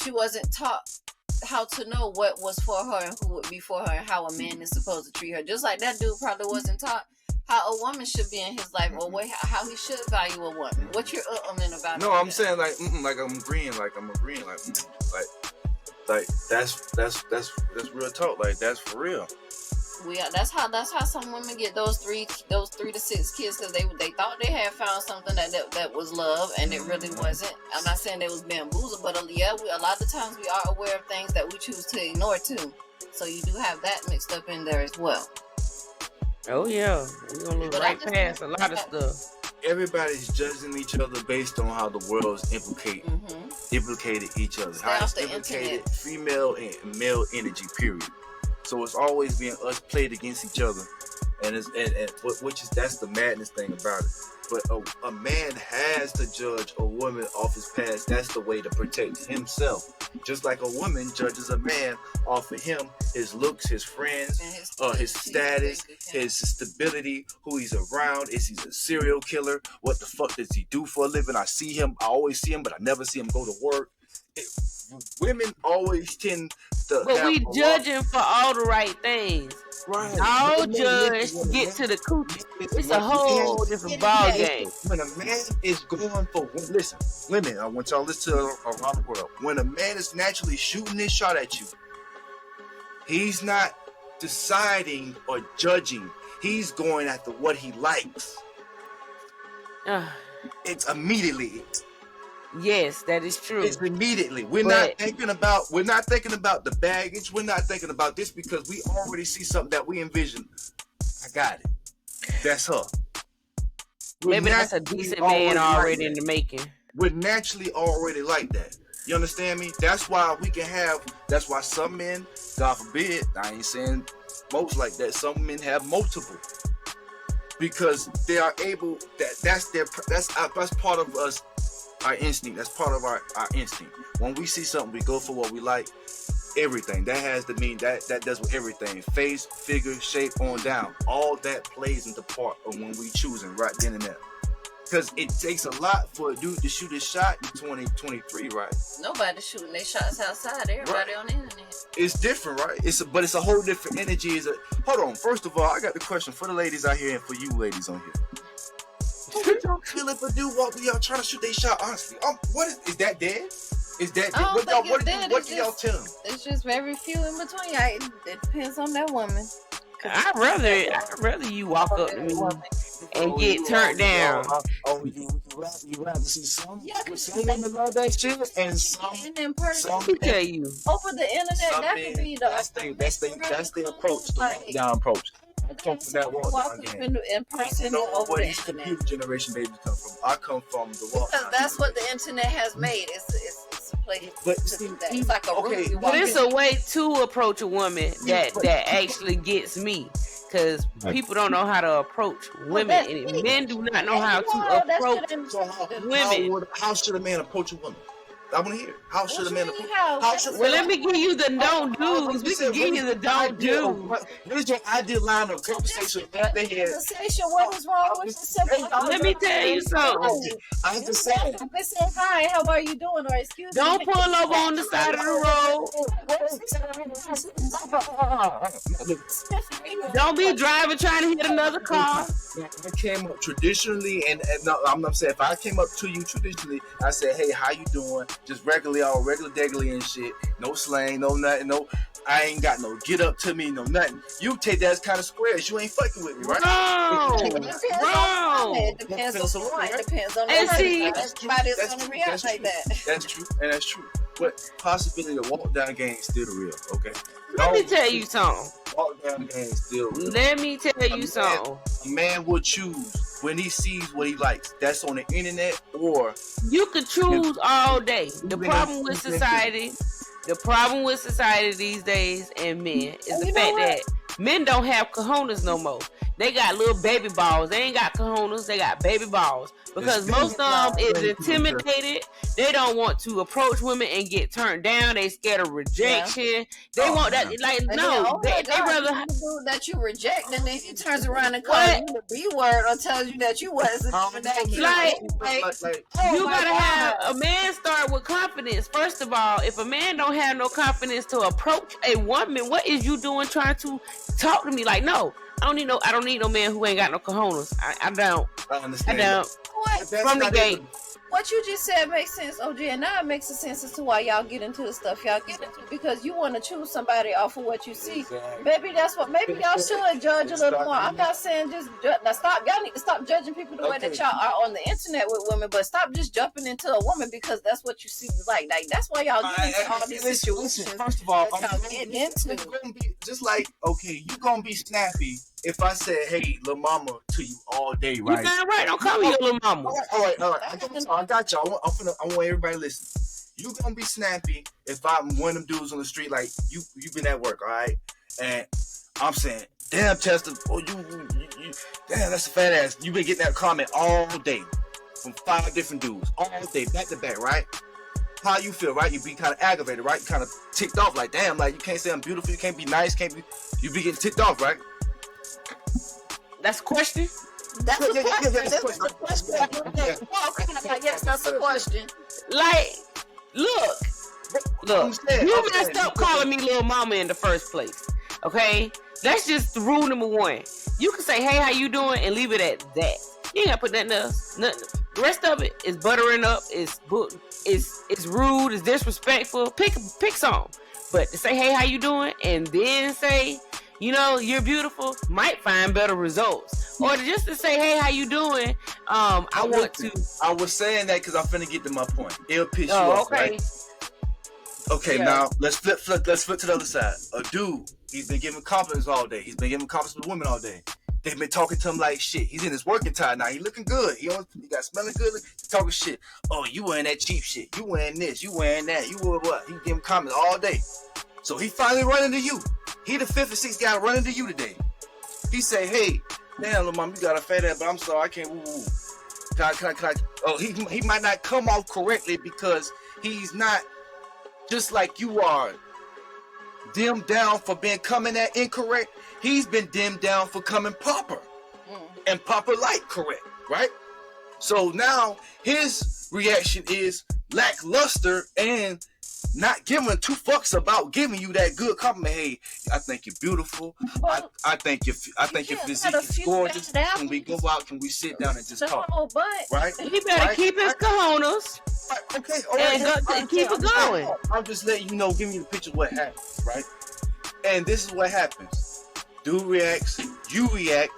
wasn't taught how to know what was for her and who would be for her, and how a man is supposed to treat her. Just like that dude probably wasn't taught how a woman should be in his life, or how he should value a woman. What you're about? No, I'm saying like I'm agreeing, like that's real talk. Like that's for real. That's how some women get those 3 to 6 kids, because they thought they had found something that was love, and it really wasn't. I'm not saying they was bamboozled, but a lot of times we are aware of things that we choose to ignore too. So you do have that mixed up in there as well. Oh yeah, we're gonna look right past a lot of stuff. Everybody's judging each other based on how the world's implicated each other. How it's implicated female and male energy, period. So it's always being us played against each other, and that's the madness thing about it. But a man has to judge a woman off his past. That's the way to protect himself. Just like a woman judges a man off of him, his looks, his friends, his status, his stability, who he's around. Is he a serial killer? What the fuck does he do for a living? I always see him, but I never see him go to work. Women always tend to. But we judging for all the right things. Right. All judge get to the coochie. It's a whole different ball game. When a man is going for, listen, women, I want y'all to listen to around the world. When a man is naturally shooting his shot at you, he's not deciding or judging. He's going after what he likes. It's immediately. Yes, that is true. It's immediately. We're not thinking about the baggage. We're not thinking about this because we already see something that we envision. I got it. That's her. Maybe that's a decent man already in the making. We're naturally already like that. You understand me? That's why that's why some men, God forbid, I ain't saying most like that, some men have multiple. Because they are able, that's part of us, our instinct. That's part of our instinct. When we see something, we go for what we like. Everything. That has to mean that does with everything. Face, figure, shape, on down. All that plays into part of when we choosing right then and there. Because it takes a lot for a dude to shoot a shot in 2023, right? Nobody's shooting their shots outside. Everybody on the internet. It's different, right? But it's a whole different energy. Hold on. First of all, I got the question for the ladies out here and for you ladies on here. How would y'all feel if a dude walked y'all trying to shoot their shot honestly? What is that dead? Is that what do y'all tell them? It's just very few in between. It depends on that woman. I'd rather you walk up to me and get turned down. You rather see some women love that shit and some in person. Let me tell you. Over the internet, that could be that's the approach, the down approach. I come from that walk down game. In person or over the internet. Computer generation babies come from. I come from the walk. Because that's what the internet has made. It's a place. But it's like a room. But it's a way to approach a woman that actually gets me. Because people don't know how to approach women, and men do not know how to approach women. How should a man approach a woman? I want to hear. How should a man approach? Well, let me give you the don't do's. We can give you the don't do. What is your ideal line of conversation that they had? What is wrong with the simple? Let me tell you something. I'm just saying. If they say hi, how are you doing? Or excuse me. Don't pull over on the side of the road. Don't be driving trying to hit another car. I came up traditionally, and no, I'm not saying if I came up to you traditionally, I said, hey, how you doing? Just regularly, all regular degularly and shit. No slang, no nothing, no. I ain't got no get up to me, no nothing. You take that as kind of squares. You ain't fucking with me, right? No. It depends on the one. It depends on the person. Everybody's going to react like that. That's true, and that's true. But possibility of walk down game is still real, okay? Let me tell you something. Walk down game is still real. Let me tell you something. A man will choose when he sees what he likes. That's on the internet or you could choose all day. The problem with society these days and men is the fact that men don't have cojones no more. They got little baby balls. They ain't got cojones. They got baby balls. Because most of them is intimidated. They don't want to approach women and get turned down. They scared of rejection. Yeah. They want that. Like, no. They rather that you reject, and then he turns around and calls you the B word or tells you that you wasn't that cute. You gotta have a man start with confidence. First of all, if a man don't have no confidence to approach a woman, what is you doing trying to talk to me? Like, no. I don't need no man who ain't got no cojones. I don't. I understand. I don't. What? From the gate. What you just said makes sense, OG, and now it makes sense as to why y'all get into the stuff y'all get into, because you want to choose somebody off of what you see. Exactly. Maybe y'all should judge a little more. I'm not saying just now stop. Y'all need to stop judging people the way that y'all are on the internet with women, but stop just jumping into a woman because that's what you see. Like that's why y'all get into all these situations. First of all, y'all getting into. Just like, okay, you gonna be snappy if I said, hey, little mama to you all day, right? You damn right. Don't call me your little mama. All right. I got you. I want everybody to listen. You gonna be snappy if I'm one of them dudes on the street, like, you been at work, all right? And I'm saying, damn, Chester, oh, you damn, that's a fat ass. You been getting that comment all day from 5 different dudes, all day, back to back, right? How you feel, right? You be kind of aggravated, right? You kind of ticked off, like, damn, like, you can't say I'm beautiful, you can't be nice, you be getting ticked off, right? That's a question? That's a question. Yes, that's a question. Like, look, you messed up calling me little mama in the first place, okay? That's just rule number 1. You can say, hey, how you doing, and leave it at that. You ain't gotta put nothing else. Nothing. The rest of it is buttering up, it's rude, it's disrespectful. Pick some. But to say, hey, how you doing, and then say, you know, you're beautiful, might find better results. Or just to say, hey, how you doing? I was saying that because I'm finna get to my point. It'll piss you off, okay. Right? Okay, now let's flip to the other side. A dude, he's been giving compliments all day. He's been giving compliments to women all day. They've been talking to him like shit. He's in his working tie now. He looking good. He got smelling good. He talking shit. Oh, you wearing that cheap shit. You wearing this. You wearing that. You wear what? He give him comments all day. So he finally running to you. He the 5th or 6th guy running to you today. He say, hey, damn, little mom, you got a fat ass, but I'm sorry, I can't woo-woo. Oh, he might not come off correctly because he's not just like you are dimmed down for coming at incorrect. He's been dimmed down for coming proper and proper light correct, right? So now his reaction is lackluster and not giving 2 fucks about giving you that good compliment. Hey, I think you're beautiful. Well, I think your physique is gorgeous. Can we go out? Can we sit down and just talk? Right? He better keep his cojones. Okay, all right. And keep it going. I'm just letting you know, giving you the picture of what happens, right? And this is what happens. Dude reacts, you react.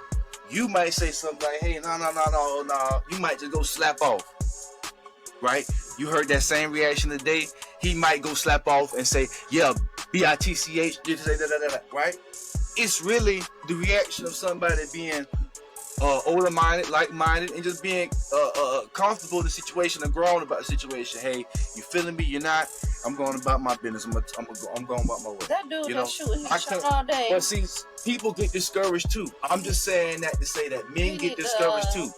You might say something like, hey, no. You might just go slap off, right? You heard that same reaction today. He might go slap off and say, yeah, bitch, right? It's really the reaction of somebody being older-minded, like-minded, and just being comfortable in the situation and grown about the situation. Hey, you feeling me? You're not? I'm going about my business. I'm going about my way. That dude that's shooting, he shot all day. But see, people get discouraged too. I'm just saying that to say that men get discouraged too.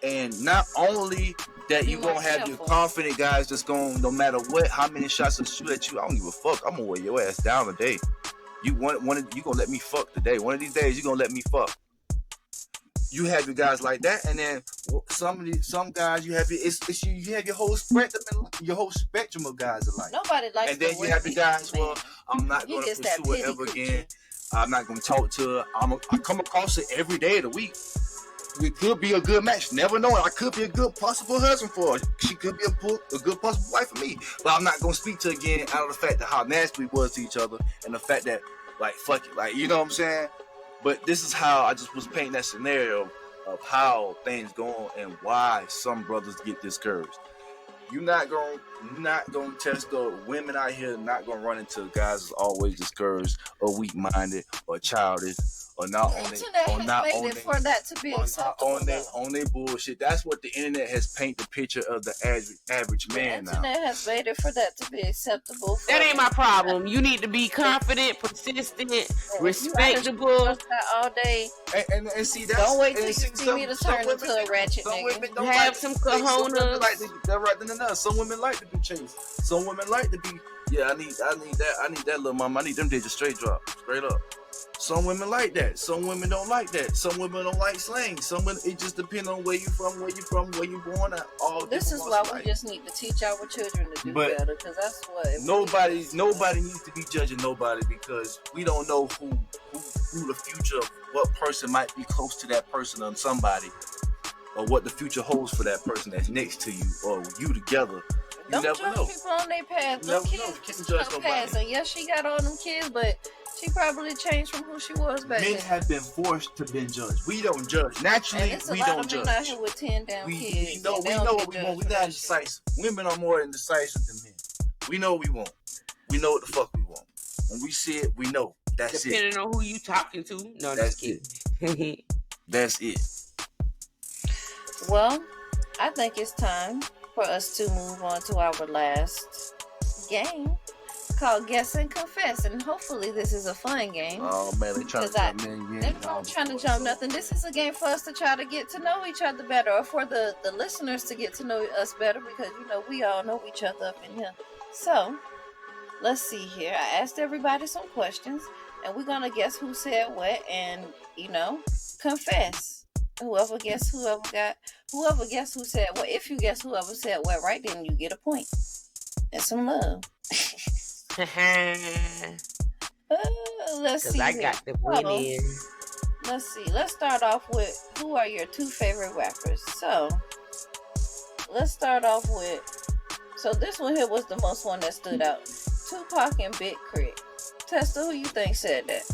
And not only that you gonna have your confident guys that's going, no matter what, how many shots of shoot at you, I don't give a fuck. I'm gonna wear your ass down today. You gonna let me fuck today. One of these days you gonna let me fuck. You have your guys like that, and then some guys you have you have your whole spectrum of guys alike. Nobody likes. And then you have the guys. Well, I'm not gonna pursue her ever again. I'm not gonna talk to her. I come across her every day of the week. We could be a good match. Never know. I could be a good possible husband for her. She could be a good possible wife for me. But I'm not gonna speak to her again out of the fact that how nasty we was to each other and the fact that like fuck it, like you know what I'm saying. But this is how I just was painting that scenario of how things go on and why some brothers get discouraged. You're not gonna test the women out here. Not gonna run into guys who's always discouraged or weak-minded or childish or not on it for that to be acceptable. On their bullshit. That's what the internet has painted the picture of the average man now. The internet has made it for that to be acceptable. That ain't my problem. You need to be confident, persistent, respectable. All day. And see, that's, don't wait till you see me to turn into a ratchet nigga. Have some cojones. Some women like to be chased. Some women like to be. Yeah, I need that little mama. I need them digits straight up. Some women like that. Some women don't like that. Some women don't like slang. Some women, it just depends on where you from, where you born at. All this is why we just need to teach our children to do better, because that's what nobody needs to be judging nobody, because we don't know who the future of what person might be close to that person or somebody, or what the future holds for that person that's next to you or you together. You don't judge people on their path. Them kids judge paths. And yes, she got all them kids, but she probably changed from who she was back then. Men have been forced to be judged. We don't judge. Naturally, we don't judge. Out here with 10 damn kids. We know what we want. We're not indecisive. Women are more indecisive than men. We know what we want. We know what the fuck we want. When we see it, we know. That's it. Depending on who you talking to. No, that's it. That's it. Well, I think it's time for us to move on to our last game called Guess and Confess, and hopefully this is a fun game. Oh man, they trying to jump in. They're not trying to jump nothing. This is a game for us to try to get to know each other better, or for the listeners to get to know us better, because we all know each other up in here. So let's see here. I asked everybody some questions, and we're gonna guess who said what, and confess. Whoever guessed who said what. If you guess whoever said what right, then you get a point and some love. Let's see. I got the win in. Let's see. Let's start off with, who are your 2 favorite rappers? So let's start off with. So this one here was the most one that stood out. Tupac and Big Crit. Testa, who you think said that?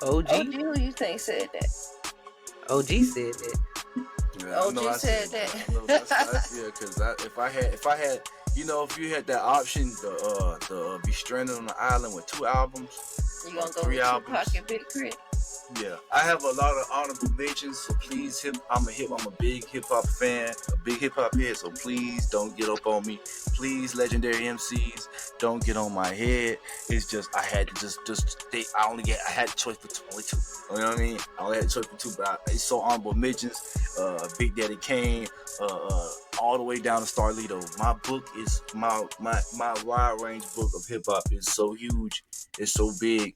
OG. Who you think said that? OG said that. Yeah, OG said that. Yeah, because if I had, if you had that option to be stranded on the island with 2 albums, you gonna go 3 with albums, Tupac and Big Crit? Yeah, I have a lot of honorable mentions. So please, I'm a big hip hop fan, a big hip hop head. So please don't get up on me. Please, legendary MCs, don't get on my head. It's just I had to just stay. I had a choice between only two. You know what I mean? I only had a choice between two, but it's so honorable mentions. Big Daddy Kane, all the way down to Starlito. My book is my wide range book of hip hop is so huge. It's so big.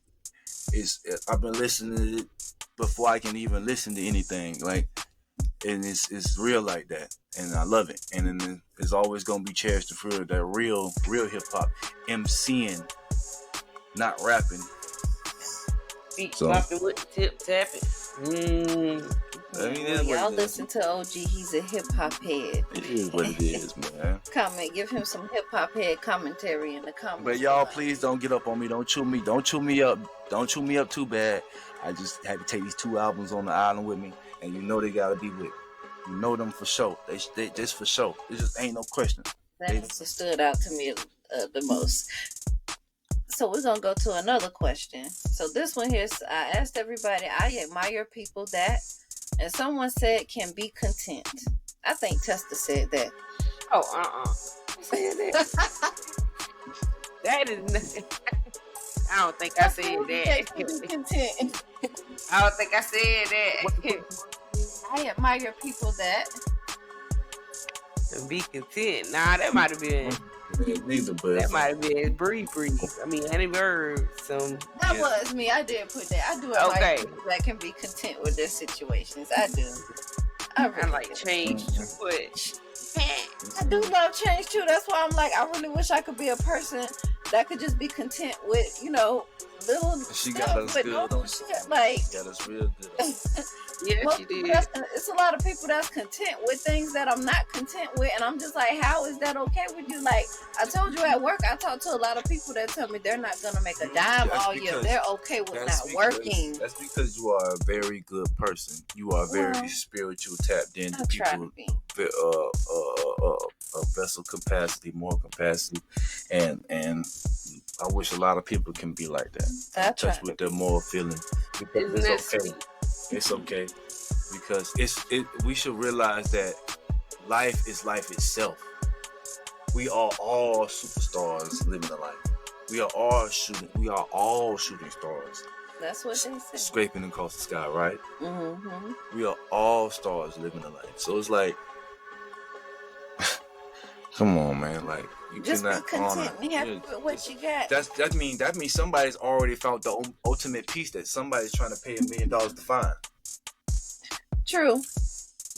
I've been listening to it before I can even listen to anything, like, and it's real like that, and I love it, and then it's always gonna be cherished to feel that real hip hop, MCing, not rapping. Beat popping with the tip tapping. Y'all listen to OG. He's a hip hop head. It is what it is, man. Comment, give him some hip hop head commentary in the comments. But y'all, please don't get up on me. Don't chew me up. Don't chew me up too bad. I just had to take these 2 albums on the island with me, and you know they gotta be with. You know them for sure. They just for sure. It just ain't no question. That's what stood out to me the most. So we're gonna go to another question. So this one here, I asked everybody, I admire people that, and someone said can be content. I think Testa said that. Oh, said that. That is. I don't think I said that. Can be content. I don't think I said that. I admire people that and be content. Nah, that might have been. Neither, but that might have been breathe. I mean, I never heard some. That was me. I did put that. I do admire people that can be content with their situations. I do. I really like change too much. I do love change too. That's why I'm like, I really wish I could be a person that could just be content with, little she stuff, got us but good no on shit. Like, got us real good. Yeah, she did. It's a lot of people that's content with things that I'm not content with, and I'm just like, how is that okay with you? Like, I told you at work, I talk to a lot of people that tell me they're not gonna make a dime all year. They're okay with not working. That's because you are a very good person. You are very spiritual, tapped into people. A vessel capacity, more capacity, and I wish a lot of people can be like that. Touch with their moral feeling, because it's okay. It's okay, because we should realize that life is life itself. We are all superstars living a life. We are all shooting stars. That's what they say. Scraping across the sky, right? Mm-hmm. We are all stars living a life. So it's like, come on, man. Like, you just cannot be content and happy with what you got. That means somebody's already found the ultimate piece that somebody's trying to pay $1 million to find. True.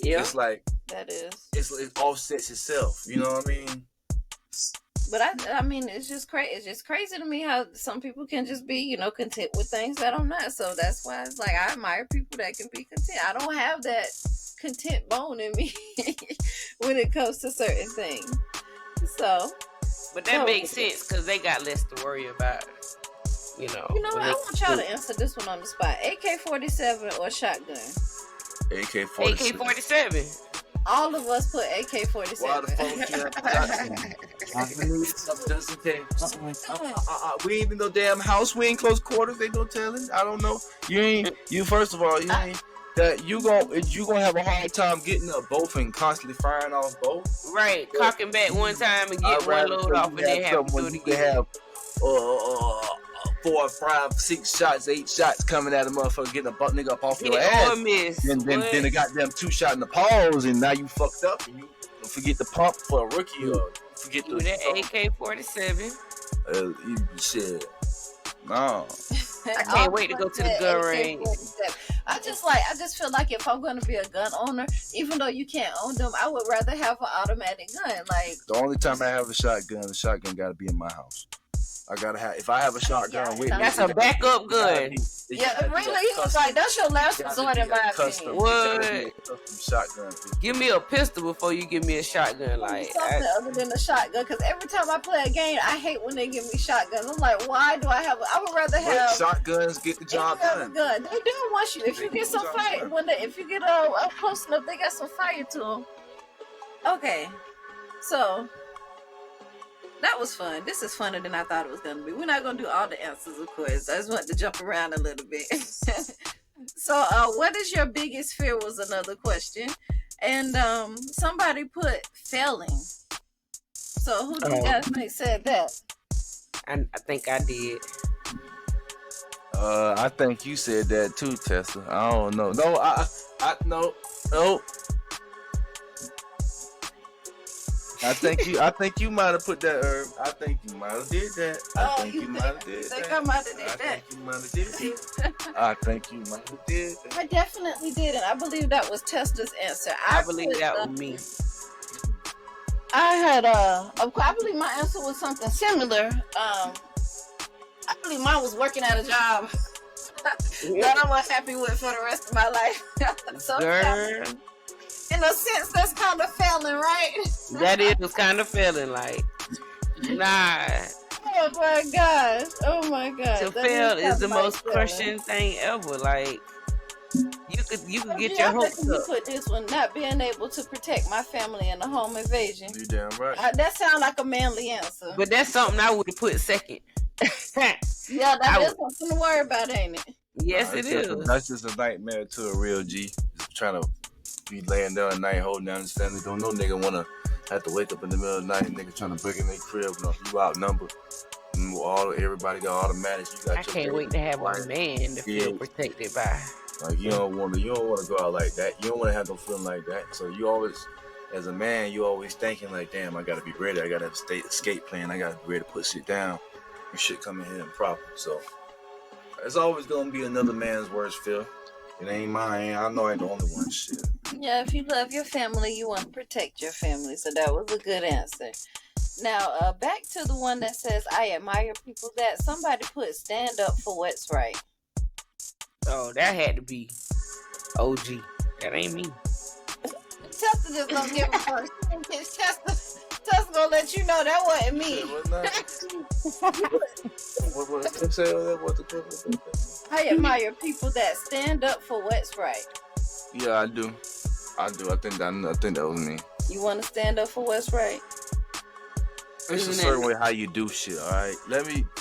Yeah. It's like that is. It offsets itself. You know what I mean? But I mean, it's just crazy. It's just crazy to me how some people can just be, content with things that I'm not. So that's why it's like I admire people that can be content. I don't have that content bone in me when it comes to certain things. So, but that makes sense because they got less to worry about. I want y'all to answer this one on the spot: AK-47 or shotgun? AK-47. All of us put AK-47. Why the fuck you have we ain't in no damn house. We ain't close quarters. Ain't no telling. I don't know. First of all, you ain't. That you gonna have a hard time getting up both and constantly firing off both. Right, cocking back one time and getting one load off, and then have to do it again. You can have 4, 5, 6 shots, 8 shots coming at a motherfucker, getting a butt nigga up off your ass. Then a goddamn 2 shot in the paws, and now you fucked up, and you forget the pump for a rookie, or forget the AK-47. Shit. No. I can't wait to go to the gun range. I just feel like if I'm going to be a gun owner, even though you can't own them, I would rather have an automatic gun. Like, the only time I have a shotgun, the shotgun got to be in my house. I gotta have. If I have a shotgun with me, that's a backup gun. Yeah, really. Like, that's your last resort in my opinion. What? Shotgun. Give me a pistol before you give me a shotgun. Like something other than a shotgun, because every time I play a game, I hate when they give me shotguns. I'm like, why do I have? I would rather have shotguns. Get the job done. Gun. They do want you. If you get some fire, if you get up close enough, they got some fire to them. Okay, so. That was fun. This is funner than I thought it was going to be. We're not going to do all the answers, of course. I just want to jump around a little bit. So, what is your biggest fear was another question. And somebody put failing. So who do you guys think said that? I think I did. I think you said that too, Tessa. I don't know. No, no. I think you might have put that herb. I think you might have did that. I think you might have did that. I might have did that. I think you might have did that. I think you might have did that. I definitely did, and I believe that was Testa's answer. I believe that was me. I had I believe my answer was something similar. I believe mine was working at a job that I'm unhappy with for the rest of my life. So, girl, in a sense, that's kind of failing, right? That is kind of failing, like, nah. Oh my gosh! Oh my gosh! To fail is the most crushing thing ever. Like, you could get your hopes up. You put this one, not being able to protect my family in a home invasion. You damn right. That sounds like a manly answer. But that's something I would have put second. Yeah, that is something to worry about, ain't it? Yes, it is. That's just a nightmare to a real G. Just trying to be laying down at night, holding down his family. Don't no nigga wanna have to wake up in the middle of the night. Nigga trying to break in their crib. You outnumbered. Everybody got automatics. You got. I can't wait to have a man to feel protected by. Like you don't want to go out like that. You don't want to have no feeling like that. So you always, as a man, you always thinking like, damn, I gotta be ready. I gotta have a escape plan. I gotta be ready to put shit down and shit come in here and proper. So it's always gonna be another man's worst fear. It ain't mine. I know I ain't the only one. Shit. Yeah, if you love your family, you want to protect your family. So that was a good answer. Now, back to the one that says, I admire people that somebody put stand up for what's right. Oh, that had to be OG. That ain't me. Tessa just gonna give a first. Tessa gonna let you know that wasn't me. I admire people that stand up for what's right. Yeah, I do. I think that was me. You want to stand up for what's right? It's a certain way how you do shit, all right?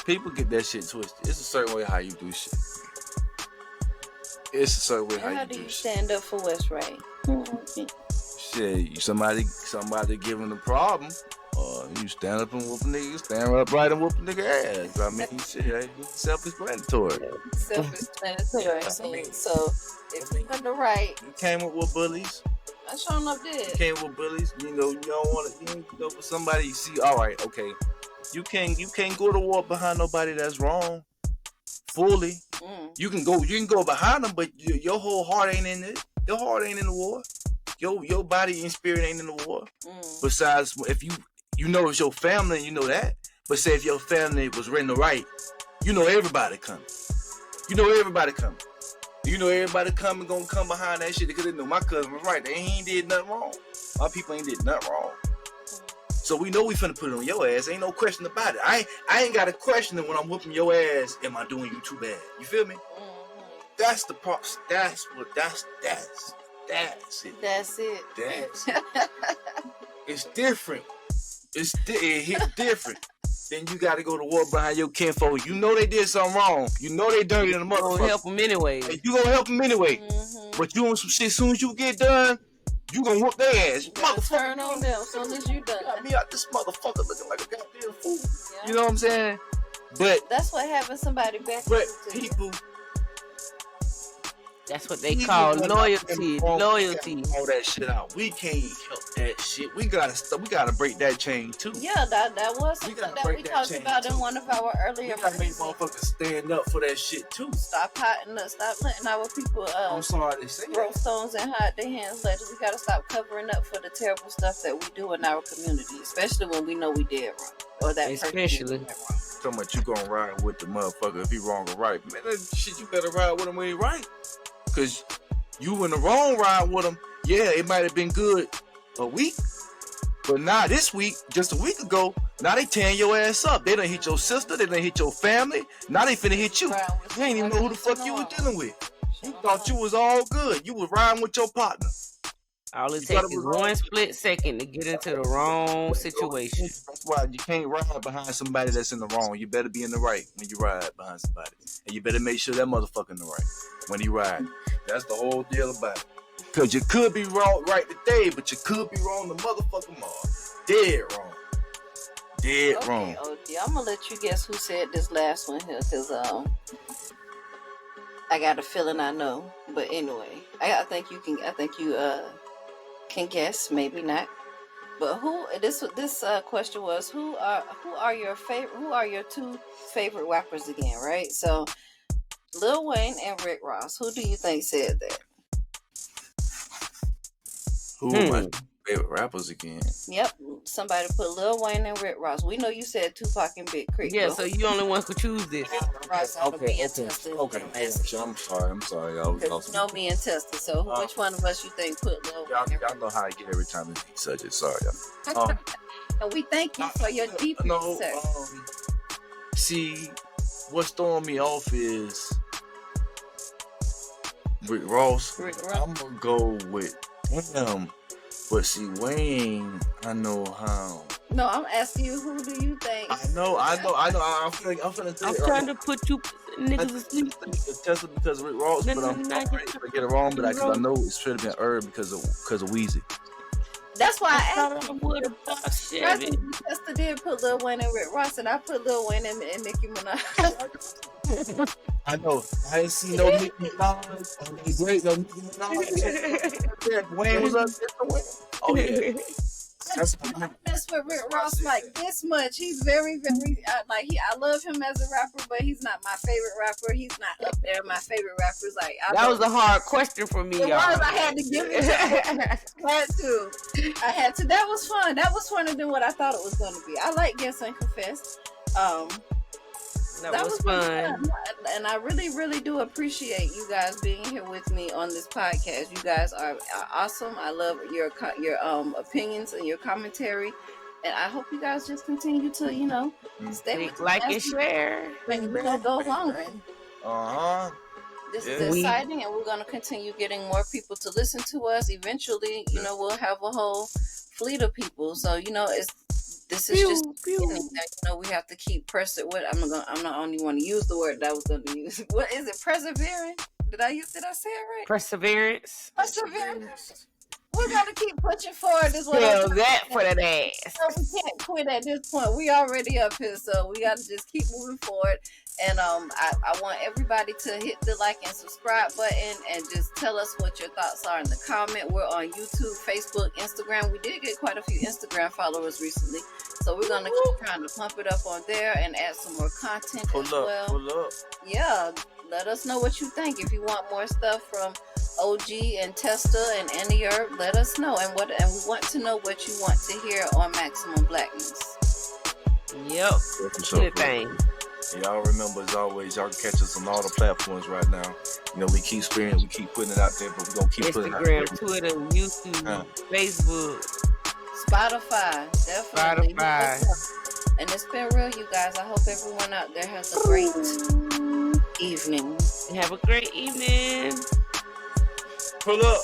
People get that shit twisted. It's a certain way how you do shit. It's a certain way how you do shit. How do you stand up for what's right? Shit, somebody giving the problem, you stand up and whoop a nigga, stand up right and whoop a nigga ass. I mean, shit, it's self-explanatory. Self-explanatory. So, if you got the right... You came up with bullies. I sure enough did. You came with bullies. You know, you don't want to, for somebody you see, all right, okay. You can't go to war behind nobody that's wrong. Fully. You can go behind them, but your whole heart ain't in it. Your heart ain't in the war. Your body and spirit ain't in the war. Besides, if you know it's your family, you know that. But say if your family was in the right, you know everybody coming. You know everybody coming. You know everybody coming gonna come behind that shit because they know my cousin was right. He ain't did nothing wrong. My people ain't did nothing wrong. So we know we finna put it on your ass. Ain't no question about it. I ain't got a question when I'm whooping your ass. Am I doing you too bad? You feel me? That's the part. That's it. That's it. It's different. It hit different. Then you got to go to war behind your kinfolk. You know they did something wrong. You know they dirty in the motherfucker. You gonna help them anyway. And you gonna help them anyway. But you on some shit. As soon as you get done, you gonna whoop their ass. Motherfucker, turn on them as soon as you done. Got me out this motherfucker looking like a goddamn fool. Yeah. You know what I'm saying? But that's what having somebody back. But people. That's what they call loyalty. Loyalty. All that shit out. We can't help that shit. We gotta break that chain too. Yeah, that was something that we talked about in one of our earlier. We gotta make motherfuckers stand up for that shit too. Stop letting our people. I'm sorry to say. Throw stones and hide their hands later. We gotta stop covering up for the terrible stuff that we do in our community, especially when we know we did wrong or that especially. Person did wrong. So much you gonna ride with the motherfucker if he wrong or right? Man, that shit you better ride with him when he right. Cause you in the wrong ride with them, yeah, it might have been good a week, but now this week, just a week ago, now they tearing your ass up. They done hit your sister, they done hit your family. Now they finna hit you. You ain't even know who the fuck you was dealing with. You thought you was all good. You was riding with your partner. All it takes is one split second to get into the wrong situation. That's why you can't ride behind somebody that's in the wrong. You better be in the right when you ride behind somebody. And you better make sure that motherfucker in the right when he ride. That's the whole deal about it. Because you could be wrong right today, but you could be wrong the motherfucking tomorrow. Dead wrong. Dead wrong. Okay, I'm going to let you guess who said this last one here, because I got a feeling I know. But anyway, I think you can guess, maybe not. But this question was who are your two favorite rappers again, right? So Lil Wayne and Rick Ross. Who do you think said that? Who are my favorite rappers again? Yep, somebody put Lil Wayne and Rick Ross. We know you said Tupac and Big Crit. Yeah, so you only one could choose this. Okay. I'm sorry. You know me and Testa. So which one of us you think put Lil Wayne? Y'all know how I get every time it's such. Sorry, y'all. And we thank you for your deep research. See, what's throwing me off is Rick Ross. I'm gonna go with him. But see, Wayne, I know how. No, I'm asking you, who do you think? I know. I'm trying to put you niggas asleep. Tesla because Rick Ross, but I'm ready to get it wrong, but I know it should have been Herb because of Weezy. That's why I asked you. Testa did put Lil Wayne and Rick Ross, and I put Lil Wayne and Nicki Minaj. I know. I ain't seen no Nicki Minaj. Great, no Nicki Minaj. Wayne was up there. Oh yeah. I mess with Rick Ross like this much. He's very, very I love him as a rapper, but he's not my favorite rapper. He's not up there. My favorite rappers that was a hard question for me, y'all. I had to give it. I had to. That was fun. That was funner than what I thought it was going to be. I like Guess and Confess. That was fun. And I really, really do appreciate you guys being here with me on this podcast. You guys are awesome. I love your opinions and your commentary. And I hope you guys just continue to, stay with like and share. And we're going to go longer. This is exciting, and we're going to continue getting more people to listen to us. Eventually, we'll have a whole fleet of people. So, this is just beginning. We have to keep pressing. I'm not only want to use the word that I was going to use. What is it? Persevering? Did I say it right? Perseverance. We're gonna keep pushing forward. This way. That for that ass. So we can't quit at this point. We already up here, so we got to just keep moving forward. And I want everybody to hit the like and subscribe button and just tell us what your thoughts are in the comment. We're on YouTube, Facebook, Instagram. We did get quite a few Instagram followers recently, so we're gonna keep trying to pump it up on there and add some more content as well. Pull up. Yeah, let us know what you think. If you want more stuff from OG and Testa and Annie Herb, let us know. And we want to know what you want to hear on Maximum Blackness. Yep. Good thing. Y'all remember, as always, y'all can catch us on all the platforms right now. We keep putting it out there, but we're going to keep putting it out there. Instagram, Twitter, YouTube, Facebook. Spotify, definitely. And it's been real, you guys. I hope everyone out there has a great evening. Have a great evening. Pull up.